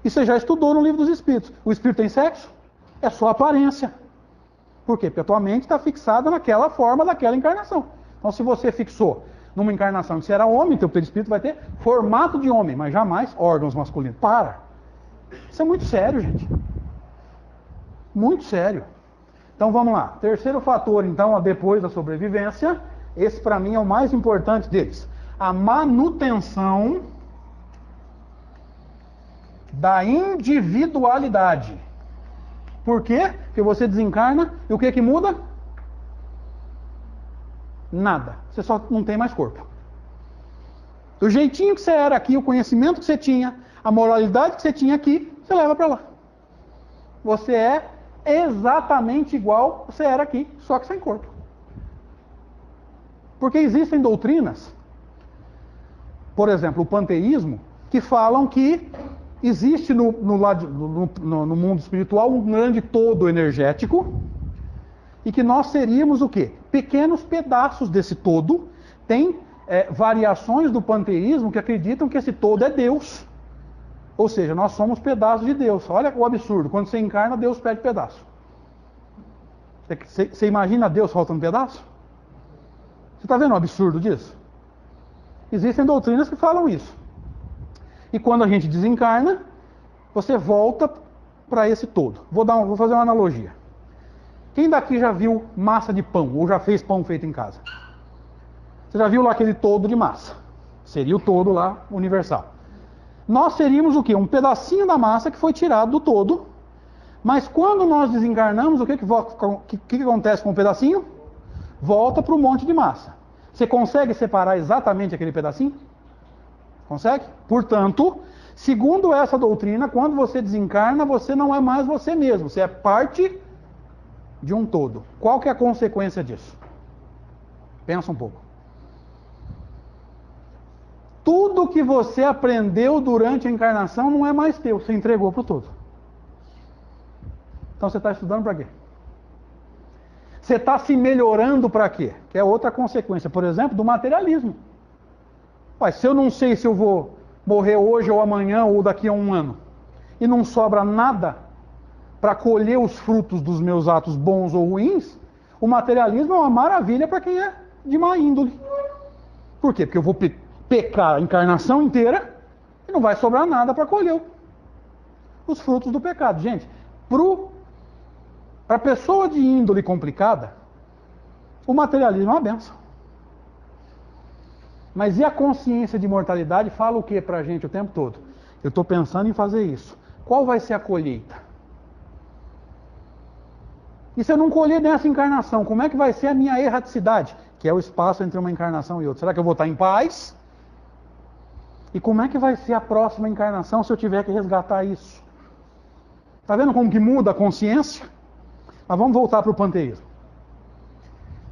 A: E você já estudou no Livro dos Espíritos. O espírito tem sexo? É só aparência. Por quê? Porque a tua mente está fixada naquela forma daquela encarnação. Então, se você fixou numa encarnação que você era homem, teu perispírito vai ter formato de homem, mas jamais órgãos masculinos. Para! Isso é muito sério, gente. Muito sério. Então, vamos lá. Terceiro fator, então, depois da sobrevivência, esse para mim é o mais importante deles. A manutenção da individualidade. Por quê? Porque você desencarna e o que que muda? Nada. Você só não tem mais corpo. Do jeitinho que você era aqui, o conhecimento que você tinha, a moralidade que você tinha aqui, você leva para lá. Você é exatamente igual você era aqui, só que sem corpo. Porque existem doutrinas, por exemplo, o panteísmo, que falam que existe no mundo espiritual um grande todo energético e que nós seríamos o quê? Pequenos pedaços desse todo. Tem variações do panteísmo que acreditam que esse todo é Deus. Ou seja, nós somos pedaços de Deus. Olha o absurdo. Quando você encarna, Deus perde pedaço. Você imagina Deus faltando pedaço? Você está vendo o absurdo disso? Existem doutrinas que falam isso. E quando a gente desencarna, você volta para esse todo. Vou fazer uma analogia. Quem daqui já viu massa de pão, ou já fez pão feito em casa? Você já viu lá aquele todo de massa? Seria o todo lá universal. Nós seríamos o quê? Um pedacinho da massa que foi tirado do todo. Mas quando nós desencarnamos, o que acontece com o pedacinho? Volta para o monte de massa. Você consegue separar exatamente aquele pedacinho? Consegue? Portanto, segundo essa doutrina, quando você desencarna, você não é mais você mesmo. Você é parte de um todo. Qual que é a consequência disso? Pensa um pouco. Tudo que você aprendeu durante a encarnação não é mais teu. Você entregou para o todo. Então você está estudando para quê? Você está se melhorando para quê? Que é outra consequência, por exemplo, do materialismo. Ué, se eu não sei se eu vou morrer hoje ou amanhã ou daqui a um ano, e não sobra nada, para colher os frutos dos meus atos bons ou ruins, o materialismo é uma maravilha para quem é de má índole. Por quê? Porque eu vou pecar a encarnação inteira e não vai sobrar nada para colher os frutos do pecado. Gente, para a pessoa de índole complicada, o materialismo é uma benção. Mas e a consciência de mortalidade fala o que para a gente o tempo todo? Eu estou pensando em fazer isso. Qual vai ser a colheita? E se eu não colher nessa encarnação, como é que vai ser a minha erraticidade? Que é o espaço entre uma encarnação e outra. Será que eu vou estar em paz? E como é que vai ser a próxima encarnação se eu tiver que resgatar isso? Está vendo como que muda a consciência? Mas vamos voltar para o panteísmo.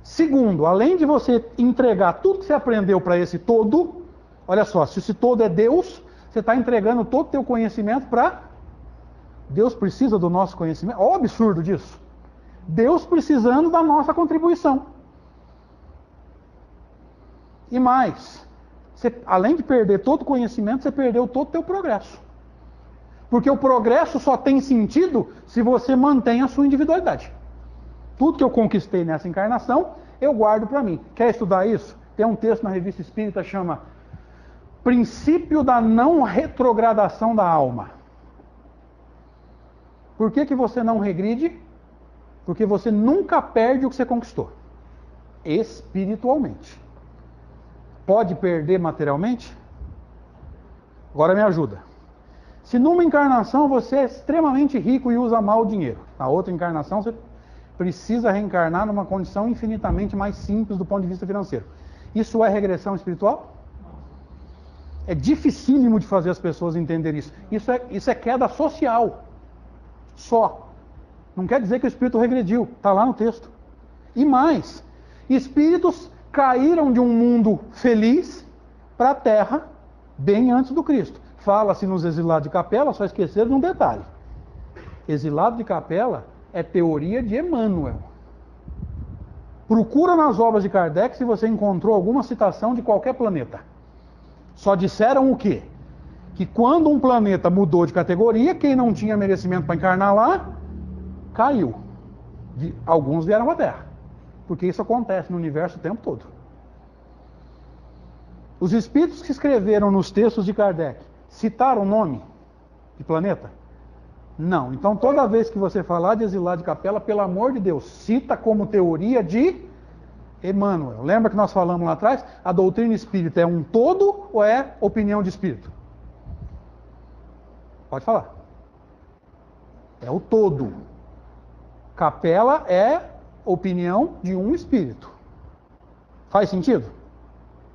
A: Segundo, além de você entregar tudo que você aprendeu para esse todo, olha só, se esse todo é Deus, você está entregando todo o teu conhecimento para... Deus precisa do nosso conhecimento. Olha o absurdo disso. Deus precisando da nossa contribuição. E mais, além de perder todo o conhecimento, você perdeu todo o teu progresso. Porque o progresso só tem sentido se você mantém a sua individualidade. Tudo que eu conquistei nessa encarnação, eu guardo para mim. Quer estudar isso? Tem um texto na Revista Espírita que chama Princípio da Não Retrogradação da Alma. Por que você não regride? Porque você nunca perde o que você conquistou. Espiritualmente. Pode perder materialmente? Agora me ajuda. Se numa encarnação você é extremamente rico e usa mal o dinheiro, na outra encarnação você precisa reencarnar numa condição infinitamente mais simples do ponto de vista financeiro. Isso é regressão espiritual? É dificílimo de fazer as pessoas entenderem isso. Isso é queda social. Só. Não quer dizer que o espírito regrediu. Está lá no texto. E mais, espíritos caíram de um mundo feliz para a Terra bem antes do Cristo. Fala-se nos exilados de Capela, só esqueceram de um detalhe. Exilado de Capela é teoria de Emmanuel. Procura nas obras de Kardec se você encontrou alguma citação de qualquer planeta. Só disseram o quê? Que quando um planeta mudou de categoria, quem não tinha merecimento para encarnar lá, caiu. Alguns vieram à Terra. Porque isso acontece no universo o tempo todo. Os espíritos que escreveram nos textos de Kardec citaram o nome de planeta? Não. Então toda vez que você falar de exilado de Capela, pelo amor de Deus, cita como teoria de Emmanuel. Lembra que nós falamos lá atrás? A doutrina espírita é um todo ou é opinião de espírito? Pode falar. É o todo. Capela é opinião de um espírito. Faz sentido?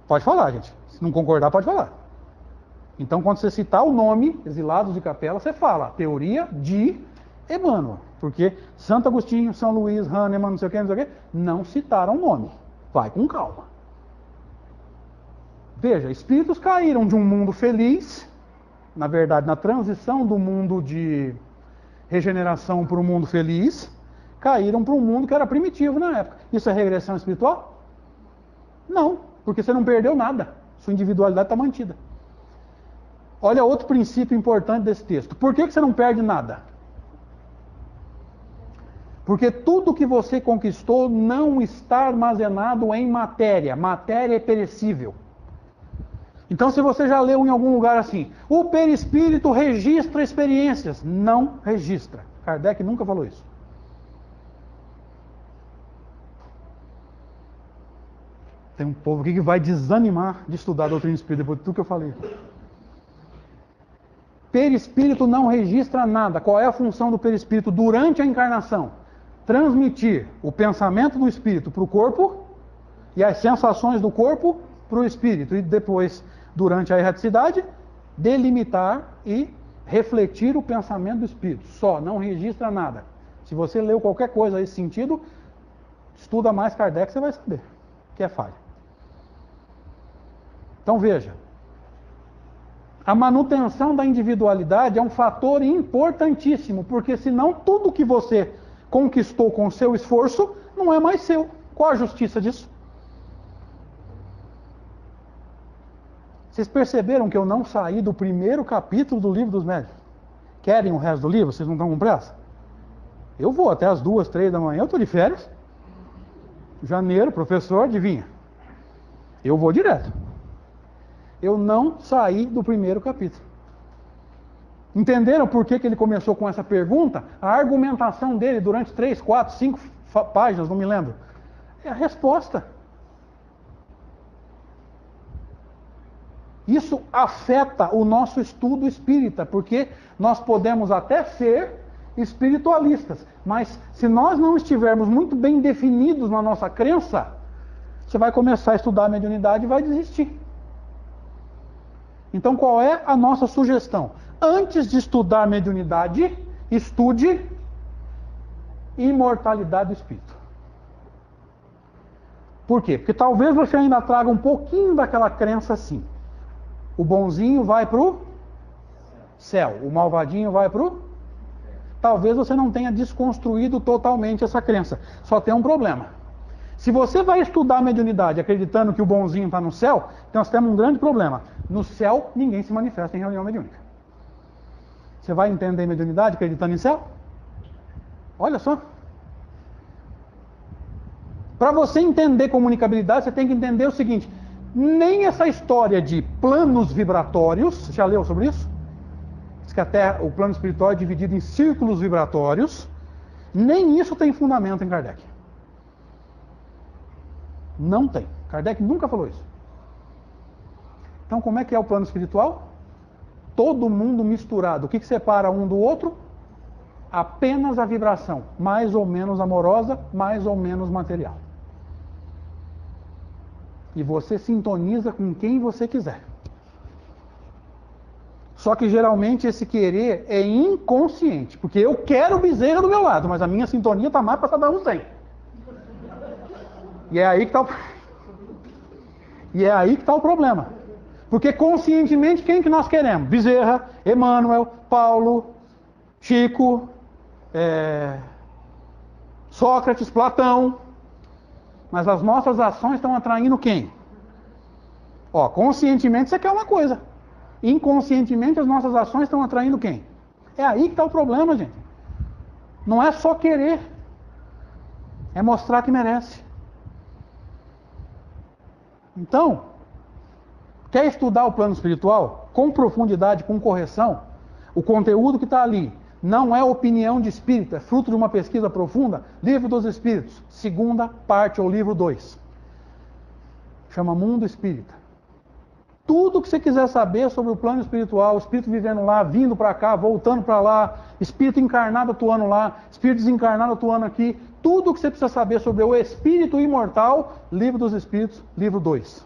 A: Pode falar, gente. Se não concordar, pode falar. Então, quando você citar o nome, Exilados de Capela, você fala teoria de Emmanuel. Porque Santo Agostinho, São Luís, Hahnemann, não sei o que, não citaram o nome. Vai com calma. Veja, espíritos caíram de um mundo feliz, na verdade, na transição do mundo de regeneração para o mundo feliz, caíram para um mundo que era primitivo na época. Isso é regressão espiritual? Não, porque você não perdeu nada. Sua individualidade está mantida. Olha outro princípio importante desse texto. Por que você não perde nada? Porque tudo que você conquistou não está armazenado em matéria. Matéria é perecível. Então, se você já leu em algum lugar assim, o perispírito registra experiências. Não registra. Kardec nunca falou isso. Tem um povo aqui que vai desanimar de estudar a doutrina espírita depois de tudo que eu falei. Perispírito não registra nada. Qual é a função do perispírito durante a encarnação? Transmitir o pensamento do espírito para o corpo e as sensações do corpo para o espírito. E depois, durante a erraticidade, delimitar e refletir o pensamento do espírito. Só, não registra nada. Se você leu qualquer coisa nesse sentido, estuda mais Kardec, você vai saber que é falha. Então veja, a manutenção da individualidade é um fator importantíssimo, porque senão tudo que você conquistou com o seu esforço não é mais seu. Qual a justiça disso? Vocês perceberam que eu não saí do primeiro capítulo do Livro dos Médiuns? Querem o resto do livro? Vocês não estão com pressa? Eu vou até as 2, 3 da manhã, eu estou de férias. Janeiro, professor, adivinha? Eu vou direto. Eu não saí do primeiro capítulo. Entenderam por que ele começou com essa pergunta? A argumentação dele durante 3, 4, 5 páginas, não me lembro. É a resposta. Isso afeta o nosso estudo espírita, porque nós podemos até ser espiritualistas, mas se nós não estivermos muito bem definidos na nossa crença, você vai começar a estudar a mediunidade e vai desistir. Então qual é a nossa sugestão? Antes de estudar mediunidade, estude imortalidade do espírito. Por quê? Porque talvez você ainda traga um pouquinho daquela crença assim. O bonzinho vai para o céu, o malvadinho vai para o... Talvez você não tenha desconstruído totalmente essa crença. Só tem um problema. Se você vai estudar a mediunidade acreditando que o bonzinho está no céu, então nós temos um grande problema. No céu, ninguém se manifesta em reunião mediúnica. Você vai entender mediunidade acreditando em céu? Olha só. Para você entender comunicabilidade, você tem que entender o seguinte: nem essa história de planos vibratórios, você já leu sobre isso? Diz que a Terra, o plano espiritual é dividido em círculos vibratórios, nem isso tem fundamento em Kardec. Não tem. Kardec nunca falou isso. Então como é que é o plano espiritual? Todo mundo misturado. O que separa um do outro? Apenas a vibração, mais ou menos amorosa, mais ou menos material. E você sintoniza com quem você quiser. Só que geralmente esse querer é inconsciente, porque eu quero o Bezerra do meu lado, mas a minha sintonia está mais para cada um sem. E é aí que está o problema. Porque conscientemente quem que nós queremos? Bezerra, Emmanuel, Paulo, Chico, Sócrates, Platão. Mas as nossas ações estão atraindo quem? Ó, conscientemente você quer uma coisa. Inconscientemente as nossas ações estão atraindo quem? É aí que está o problema, gente. Não é só querer. É mostrar que merece. Então, quer estudar o plano espiritual com profundidade, com correção? O conteúdo que está ali não é opinião de espírito, é fruto de uma pesquisa profunda. Livro dos Espíritos, segunda parte, ou livro 2. Chama Mundo Espírita. Tudo que você quiser saber sobre o plano espiritual, o espírito vivendo lá, vindo para cá, voltando para lá, espírito encarnado atuando lá, espírito desencarnado atuando aqui, tudo que você precisa saber sobre o espírito imortal, Livro dos Espíritos, livro 2.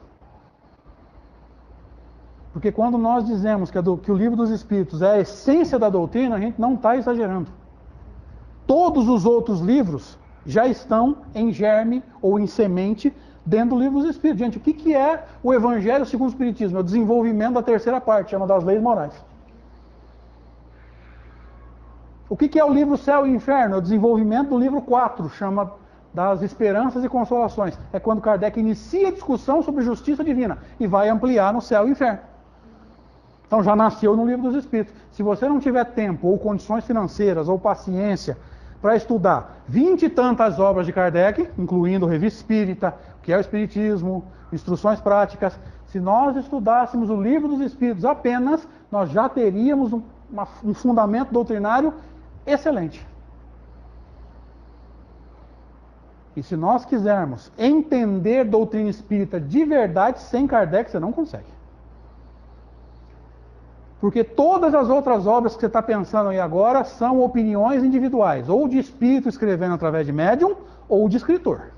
A: Porque quando nós dizemos que o Livro dos Espíritos é a essência da doutrina, a gente não está exagerando. Todos os outros livros já estão em germe ou em semente dentro do Livro dos Espíritos. Gente, o que é o Evangelho segundo o Espiritismo? É o desenvolvimento da terceira parte, chama das leis morais. O que é o livro Céu e Inferno? É o desenvolvimento do livro 4, chama das esperanças e consolações. É quando Kardec inicia a discussão sobre justiça divina e vai ampliar no Céu e Inferno. Então já nasceu no Livro dos Espíritos. Se você não tiver tempo, ou condições financeiras, ou paciência, para estudar 20 e tantas obras de Kardec, incluindo Revista Espírita, o que é o Espiritismo, Instruções Práticas, se nós estudássemos o Livro dos Espíritos apenas, nós já teríamos um fundamento doutrinário excelente. E se nós quisermos entender doutrina espírita de verdade, sem Kardec, você não consegue. Porque todas as outras obras que você está pensando aí agora são opiniões individuais, ou de espírito escrevendo através de médium, ou de escritor.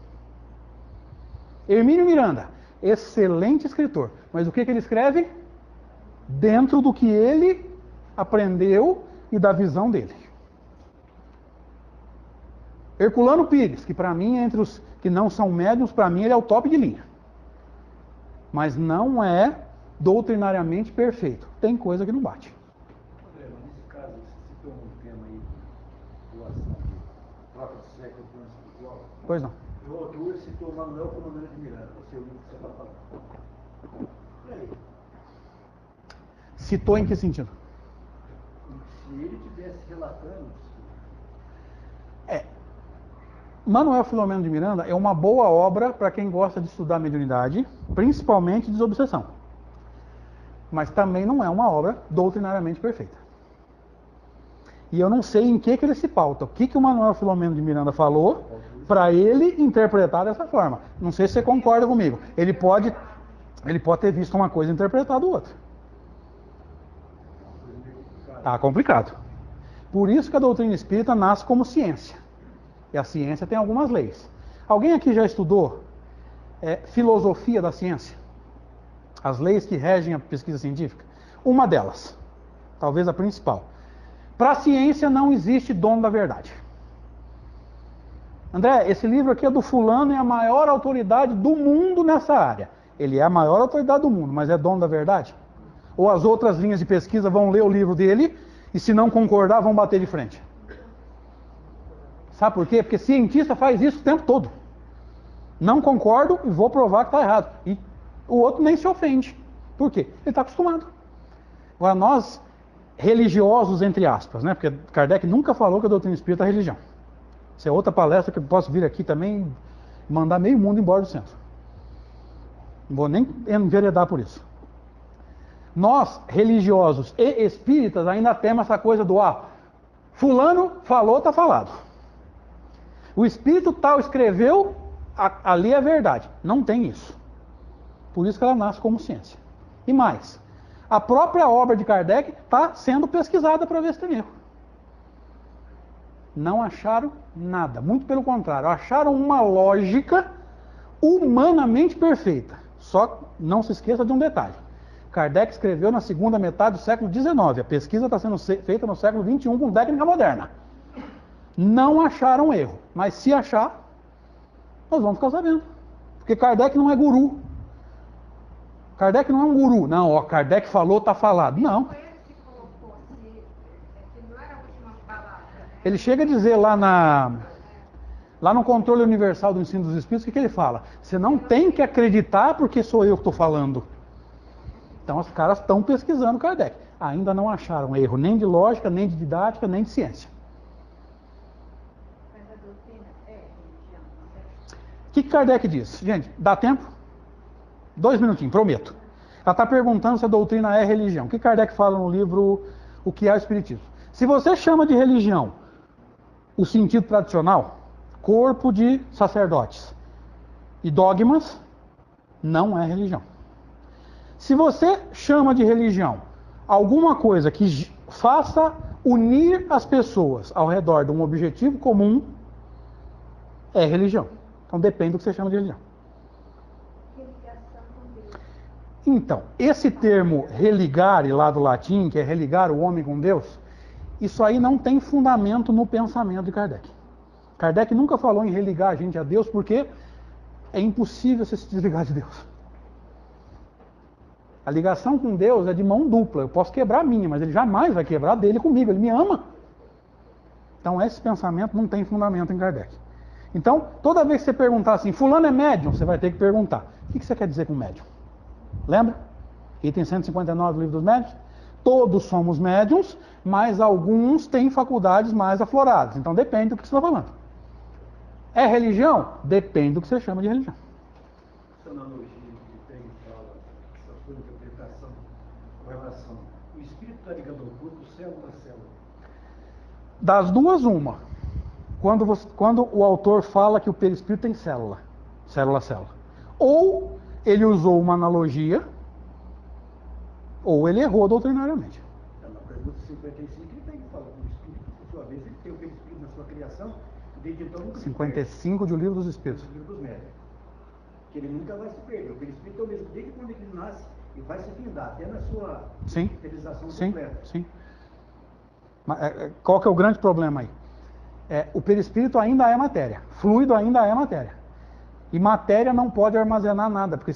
A: Hermínio Miranda, excelente escritor, mas o que ele escreve? Dentro do que ele aprendeu e da visão dele. Herculano Pires, que para mim, entre os que não são médiums, para mim ele é o top de linha. Mas não é doutrinariamente perfeito. Tem coisa que não bate.
D: André, mas nesse caso, você citou um tema aí, doação de troca de século do plano espiritual.
A: Pois não.
D: No outro, ele citou Manuel Filomeno de Miranda, o seu livro que você está falando. E aí?
A: Citou em que sentido?
D: Se ele estivesse relatando...
A: Manuel Filomeno de Miranda é uma boa obra para quem gosta de estudar mediunidade, principalmente desobsessão. Mas também não é uma obra doutrinariamente perfeita. E eu não sei em que ele se pauta. O que o Manuel Filomeno de Miranda falou para ele interpretar dessa forma. Não sei se você concorda comigo. Ele pode ter visto uma coisa e interpretado outra. Tá complicado. Por isso que a doutrina espírita nasce como ciência. E a ciência tem algumas leis. Alguém aqui já estudou filosofia da ciência? As leis que regem a pesquisa científica? Uma delas, talvez a principal. Para a ciência não existe dono da verdade. André, esse livro aqui é do fulano, é a maior autoridade do mundo nessa área. Ele é a maior autoridade do mundo, mas é dono da verdade? Ou as outras linhas de pesquisa vão ler o livro dele e se não concordar vão bater de frente? Sabe por quê? Porque cientista faz isso o tempo todo. Não concordo e vou provar que está errado. E o outro nem se ofende. Por quê? Ele está acostumado. Agora nós, religiosos entre aspas, né? Porque Kardec nunca falou que a doutrina espírita é religião. Isso é outra palestra que eu posso vir aqui também e mandar meio mundo embora do centro. Não vou nem enveredar por isso. Nós, religiosos e espíritas, ainda temos essa coisa do fulano falou, está falado. O espírito tal escreveu, ali é verdade. Não tem isso. Por isso que ela nasce como ciência. E mais, a própria obra de Kardec está sendo pesquisada para ver se tem erro. Não acharam nada. Muito pelo contrário. Acharam uma lógica humanamente perfeita. Só não se esqueça de um detalhe. Kardec escreveu na segunda metade do século XIX. A pesquisa está sendo feita no século XXI com técnica moderna. Não acharam erro. Mas se achar, nós vamos ficar sabendo. Porque Kardec não é guru. Kardec não é um guru. Não, Kardec falou, está falado. Não. Ele chega a dizer lá no controle universal do ensino dos espíritos, o que ele fala? Você não tem que acreditar porque sou eu que estou falando. Então os caras estão pesquisando Kardec. Ainda não acharam erro nem de lógica, nem de didática, nem de ciência.
B: Mas a doutrina é religião, certo?
A: O que Kardec diz? Gente, dá tempo? 2 minutinhos, prometo. Ela está perguntando se a doutrina é religião. O que Kardec fala no livro O que é o Espiritismo? Se você chama de religião o sentido tradicional, corpo de sacerdotes e dogmas, não é religião. Se você chama de religião alguma coisa que faça unir as pessoas ao redor de um objetivo comum, é religião. Então depende do que você chama de religião.
B: Religação com Deus.
A: Então, esse termo religare lá do latim, que é religar o homem com Deus, isso aí não tem fundamento no pensamento de Kardec. Kardec nunca falou em religar a gente a Deus, porque é impossível você se desligar de Deus. A ligação com Deus é de mão dupla. Eu posso quebrar a minha, mas ele jamais vai quebrar a dele comigo. Ele me ama. Então esse pensamento não tem fundamento em Kardec. Então, toda vez que você perguntar assim, fulano é médium, você vai ter que perguntar, o que você quer dizer com médium? Lembra? Item 159 do livro dos médiuns? Todos somos médiums, mas alguns têm faculdades mais afloradas. Então depende do que você está falando. É religião? Depende do que você chama de religião.
D: Essa analogia que tem fala, essa sua interpretação com relação. O espírito está ligado ao corpo, célula a célula.
A: Das duas, uma. Quando o autor fala que o perispírito tem célula a célula. Ou ele usou uma analogia, ou ele errou doutrinariamente.
D: Na pergunta 55, ele tem que falar com o espírito. Por sua vez, ele tem o perispírito na sua criação, desde então nunca
A: 55 do livro dos Espíritos.
D: do livro dos médios. Que ele nunca vai se perder. O perispírito é o mesmo desde quando ele nasce e vai se findar, até na sua utilização completa.
A: Sim. Mas, qual que é o grande problema aí? O perispírito ainda é matéria. Fluido ainda é matéria. E matéria não pode armazenar nada, porque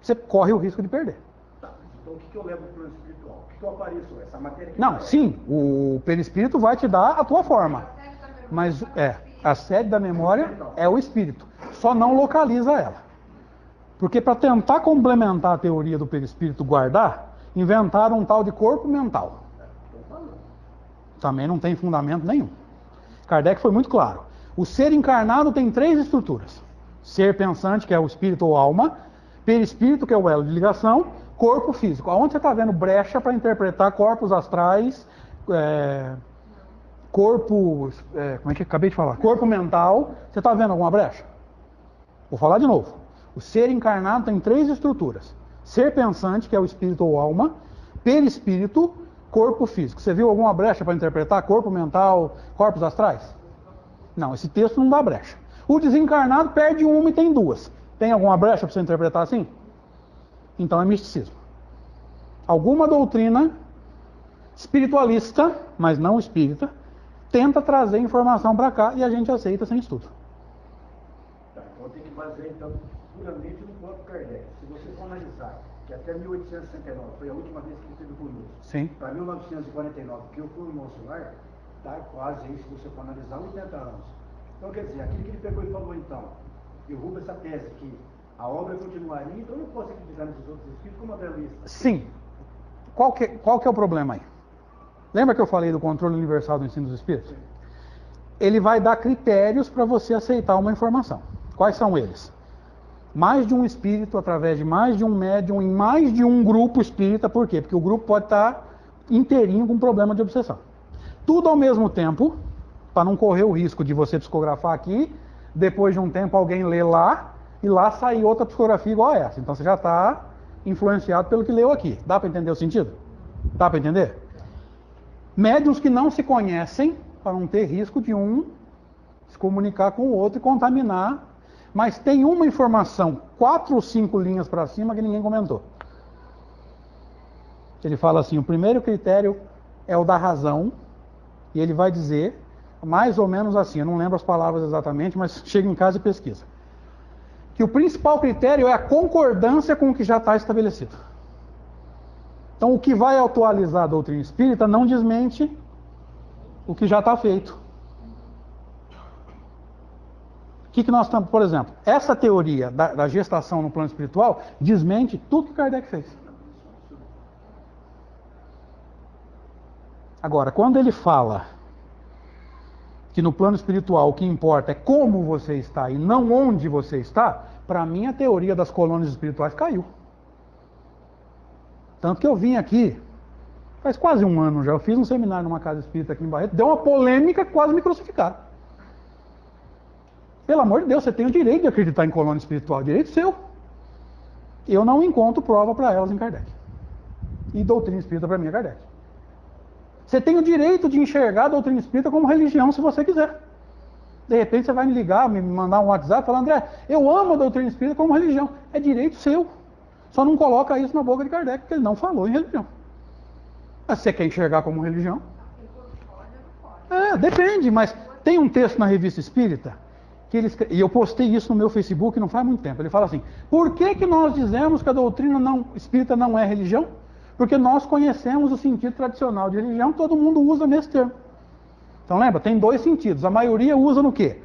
A: você corre o risco de perder.
D: Então, o que eu levo para o plano espiritual? O que eu apareço? Essa matéria que
A: Não, sim, o perispírito vai te dar a tua forma. Mas a sede da memória é o espírito. Só não localiza ela. Porque para tentar complementar a teoria do perispírito guardar, inventaram um tal de corpo mental. Também não tem fundamento nenhum. Kardec foi muito claro. O ser encarnado tem 3 estruturas. Ser pensante, que é o espírito ou alma, perispírito, que é o elo de ligação, corpo físico. Aonde você está vendo brecha para interpretar corpos astrais, corpo, como é que acabei de falar? Corpo mental, você está vendo alguma brecha? Vou falar de novo. O ser encarnado tem 3 estruturas. Ser pensante, que é o espírito ou alma, perispírito, corpo físico. Você viu alguma brecha para interpretar corpo mental, corpos astrais? Não, esse texto não dá brecha. O desencarnado perde uma e tem 2. Tem alguma brecha para você interpretar assim? Então é misticismo. Alguma doutrina espiritualista, mas não espírita, tenta trazer informação para cá e a gente aceita sem estudo.
D: Tá, então tem que basear então puramente no próprio Kardec. Se você for analisar que até 1869 foi a última vez que ele esteve conosco,
A: Sim.
D: para 1949, que eu fui no nosso lar, dá quase aí, se você for analisar, 80 anos. Então quer dizer, aquilo que ele pegou e falou então, derruba essa tese que a obra continuaria, então eu não posso acreditar nesses outros espíritos como materialista.
A: Sim. Qual que é o problema aí? Lembra que eu falei do controle universal do ensino dos espíritos? Ele vai dar critérios para você aceitar uma informação. Quais são eles? Mais de um espírito através de mais de um médium em mais de um grupo espírita. Por quê? Porque o grupo pode estar inteirinho com problema de obsessão. Tudo ao mesmo tempo, para não correr o risco de você psicografar aqui, depois de um tempo alguém lê lá, e lá sair outra psicografia igual a essa. Então você já está influenciado pelo que leu aqui. Dá para entender o sentido? Dá para entender? Médiuns que não se conhecem, para não ter risco de um se comunicar com o outro e contaminar. Mas tem uma informação, 4 ou 5 linhas para cima, que ninguém comentou. Ele fala assim, o primeiro critério é o da razão, e ele vai dizer, mais ou menos assim, eu não lembro as palavras exatamente, mas chega em casa e pesquisa. Que o principal critério é a concordância com o que já está estabelecido. Então, o que vai atualizar a doutrina espírita não desmente o que já está feito. O que nós estamos, por exemplo, essa teoria da gestação no plano espiritual desmente tudo que Kardec fez. Agora, quando ele fala que no plano espiritual o que importa é como você está e não onde você está, para mim a teoria das colônias espirituais caiu. Tanto que eu vim aqui, faz quase um ano já, eu fiz um seminário numa casa espírita aqui em Barreto, deu uma polêmica, quase me crucificaram. Pelo amor de Deus, você tem o direito de acreditar em colônia espiritual, direito seu. Eu não encontro prova para elas em Kardec. E doutrina espírita para mim é Kardec. Você tem o direito de enxergar a doutrina espírita como religião, se você quiser. De repente você vai me ligar, me mandar um WhatsApp, falar, André, eu amo a doutrina espírita como religião. É direito seu. Só não coloca isso na boca de Kardec, porque ele não falou em religião. Mas você quer enxergar como religião? Depende, mas tem um texto na Revista Espírita, e eu postei isso no meu Facebook não faz muito tempo. Ele fala assim, por que nós dizemos que a doutrina espírita não é religião? Porque nós conhecemos o sentido tradicional de religião, todo mundo usa nesse termo. Então lembra, tem 2 sentidos. A maioria usa no quê?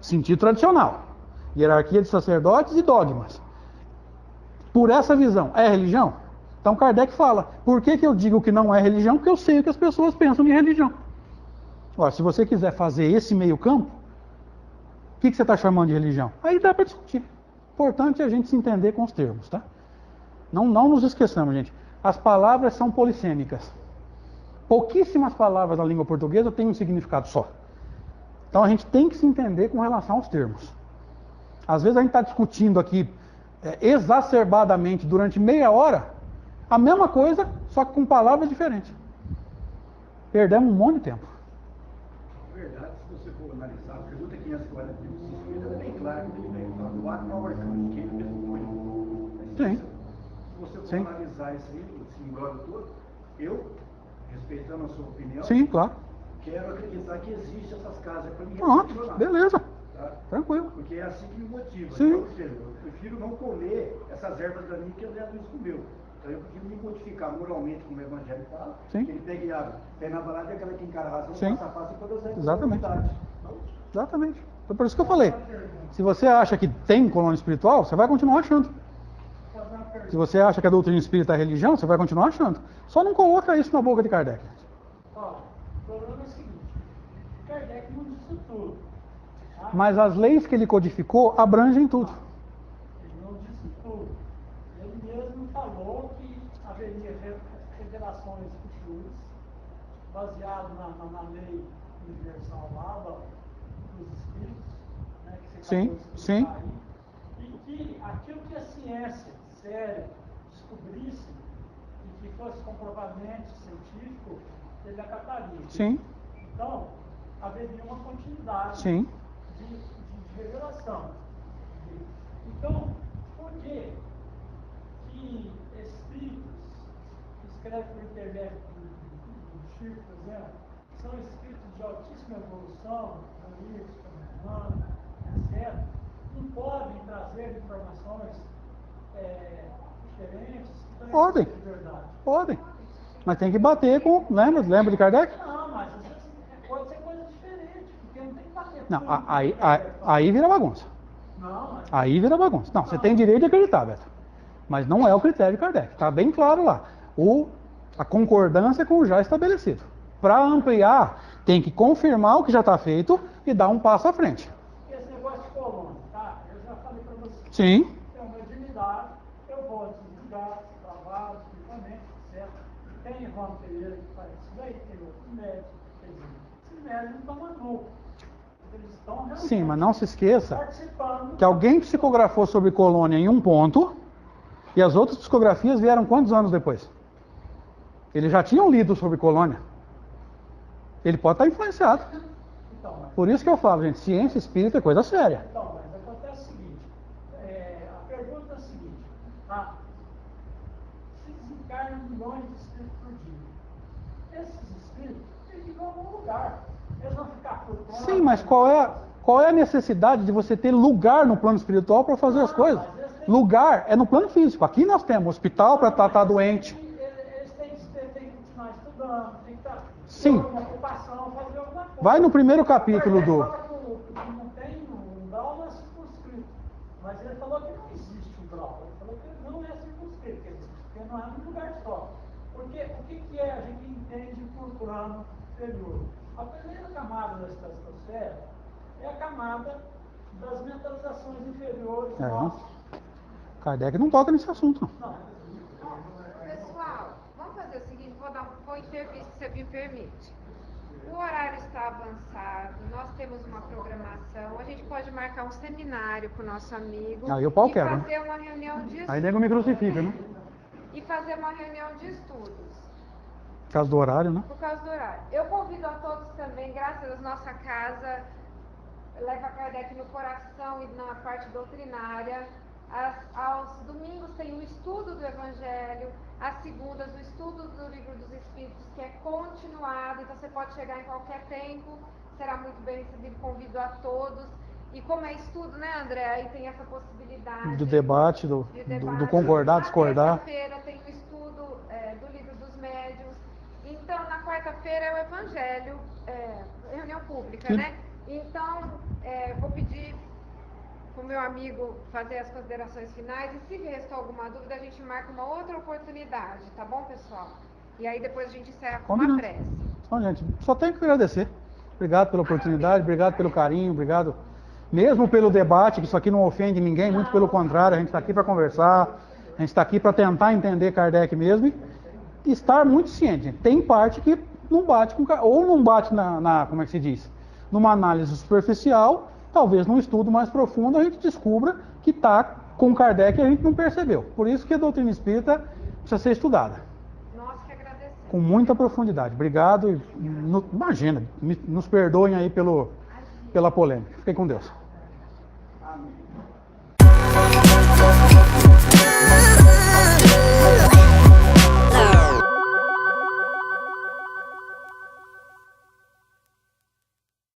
A: Sentido tradicional. Hierarquia de sacerdotes e dogmas. Por essa visão, é religião? Então Kardec fala, por que eu digo que não é religião? Porque eu sei o que as pessoas pensam de religião. Agora, se você quiser fazer esse meio campo, o que você está chamando de religião? Aí dá para discutir. Importante é a gente se entender com os termos, tá? Não nos esqueçamos, gente. As palavras são polissêmicas. Pouquíssimas palavras na língua portuguesa têm um significado só. Então a gente tem que se entender com relação aos termos. Às vezes a gente está discutindo aqui exacerbadamente durante meia hora a mesma coisa, só que com palavras diferentes. Perdemos um monte de tempo.
D: Na verdade, se você for analisar, a pergunta 540 é bem clara que ele vem falando do ato ao arcanjo, que ele mesmo foi.
A: Sim.
D: Se você for analisar isso aí, esse imbróglio todo, eu, respeitando a sua opinião,
A: sim, claro.
D: Quero acreditar que existem essas casas para mim.
A: Pronto, beleza.
D: Tá?
A: Tranquilo.
D: Porque é assim que me motiva.
A: Sim.
D: Então, ou seja, eu prefiro não comer essas ervas daninhas que André Luiz comeu. Então eu prefiro me modificar moralmente, como o Evangelho fala.
A: Sim.
D: Que ele pega e abre. Pé na balada é aquela que encara a razão,
A: Sim.
D: passa a passo e todas as
A: Exatamente.
D: Então,
A: Exatamente. Então, por isso que eu falei. Se você acha que tem colônia espiritual, você vai continuar achando. Se você acha que a doutrina espírita é religião, você vai continuar achando. Só não coloca isso na boca de Kardec.
C: Ó, o problema é o seguinte, Kardec não disse tudo.
A: Mas as leis que ele codificou abrangem tudo.
E: Ele não disse tudo. Ele mesmo falou que haveria revelações futuras, baseado na lei universal lá dos espíritos, né, que você
A: Sim,
E: acabou de
A: sim.
E: explicar aí, e que aquilo que a ciência séria descobrisse e que fosse comprovadamente científico, ele acataria.
A: Sim,
E: Então, haveria uma continuidade
A: sim.
E: de revelação. Então, por que espíritos que escrevem por intermédio do Chico, por exemplo, são espíritos de altíssima evolução, analítica, humana, etc., não podem trazer informações diferentes que também
A: Podem.
E: são de verdade?
A: Podem. Mas tem que bater com. Lembra de Kardec?
E: Não, mas às vezes pode ser coisa diferente, porque não tem que bater
A: Não,
E: tudo.
A: aí vira bagunça.
E: Não, mas
A: Aí vira bagunça. Não, você tem direito de acreditar, Beto. Mas não é o critério de Kardec. Está bem claro lá. A concordância com o já estabelecido. Para ampliar, tem que confirmar o que já está feito e dar um passo à frente.
E: esse negócio de colônia, tá? Eu já falei para você.
A: Sim.
E: Tem uma intimidade, eu vou desligar, trabalho, equipamento, etc. Tem Ivan Pereira que faz isso daí, tem outros médicos. Quer dizer, esses médicos não estão malucos. Eles estão realmente
A: Sim, mas não se esqueça
E: participando.
A: que alguém psicografou sobre colônia em um ponto e as outras psicografias vieram quantos anos depois? Eles já tinham lido sobre colônia. Ele pode estar influenciado.
E: Então, mas,
A: Por isso que eu falo, gente, ciência espírita é coisa séria.
E: então, mas acontece o seguinte, a pergunta é a seguinte, tá? Se desencarnam milhões de espíritos por dia, esses espíritos têm que ir a algum lugar. Eles vão ficar flutuando.
A: Sim, mas qual é a necessidade de você ter lugar no plano espiritual para fazer as coisas? Lugar é no plano físico. Aqui nós temos hospital para tratar doente.
E: Eles têm que continuar estudando, tem que
A: Sim.
E: ter uma ocupação, fazer alguma coisa.
A: Vai no primeiro capítulo do.
E: Ele fala que não tem um grau, não é circunscrito. Mas ele falou que não existe um grau. Ele falou que não é circunscrito, porque não é num lugar só. Porque o que a gente entende por plano inferior? A primeira camada da estratosfera é a camada das mentalizações inferiores nossas.
A: Kardec não toca nesse assunto. Não.
F: Pessoal, vamos fazer o seguinte, vou intervir, se você me permite. O horário está avançado, nós temos uma programação, a gente pode marcar um seminário com o nosso amigo
A: Aí o pau
F: e
A: quebra, né?
F: fazer uma reunião de
A: Aí
F: estudos.
A: nego me crucifica, né?
F: E fazer uma reunião de estudos.
A: Por causa do horário, né?
F: Por causa do horário. Eu convido a todos também, graças a Deus, nossa casa leva Kardec no coração e na parte doutrinária. Aos domingos tem o estudo do Evangelho, às segundas o estudo do Livro dos Espíritos, que é continuado, então você pode chegar em qualquer tempo, será muito bem recebido, convido a todos. E como é estudo, né, André? Aí tem essa possibilidade
A: Do debate, do concordar, discordar.
F: Na terça-feira tem o estudo do Livro dos Médiuns. Então, na quarta-feira é o Evangelho, reunião pública,
A: Sim.
F: né? Então, vou pedir para o meu amigo fazer as considerações finais e se restou alguma dúvida, a gente marca uma outra oportunidade, tá bom, pessoal? E aí depois a gente encerra com uma
A: Combinado.
F: prece.
A: Então, gente, só tenho que agradecer. Obrigado pela oportunidade, obrigado pelo carinho, obrigado mesmo pelo debate, que isso aqui não ofende ninguém, muito pelo contrário, a gente está aqui para conversar, a gente está aqui para tentar entender Kardec mesmo e estar muito ciente. Gente. Tem parte que não bate com ou não bate como é que se diz? Numa análise superficial, talvez num estudo mais profundo a gente descubra que está com Kardec e a gente não percebeu. Por isso que a doutrina espírita precisa ser estudada.
F: Nós que agradecemos.
A: Com muita profundidade. Obrigado. Imagina, nos perdoem aí pela polêmica. Fiquem com Deus.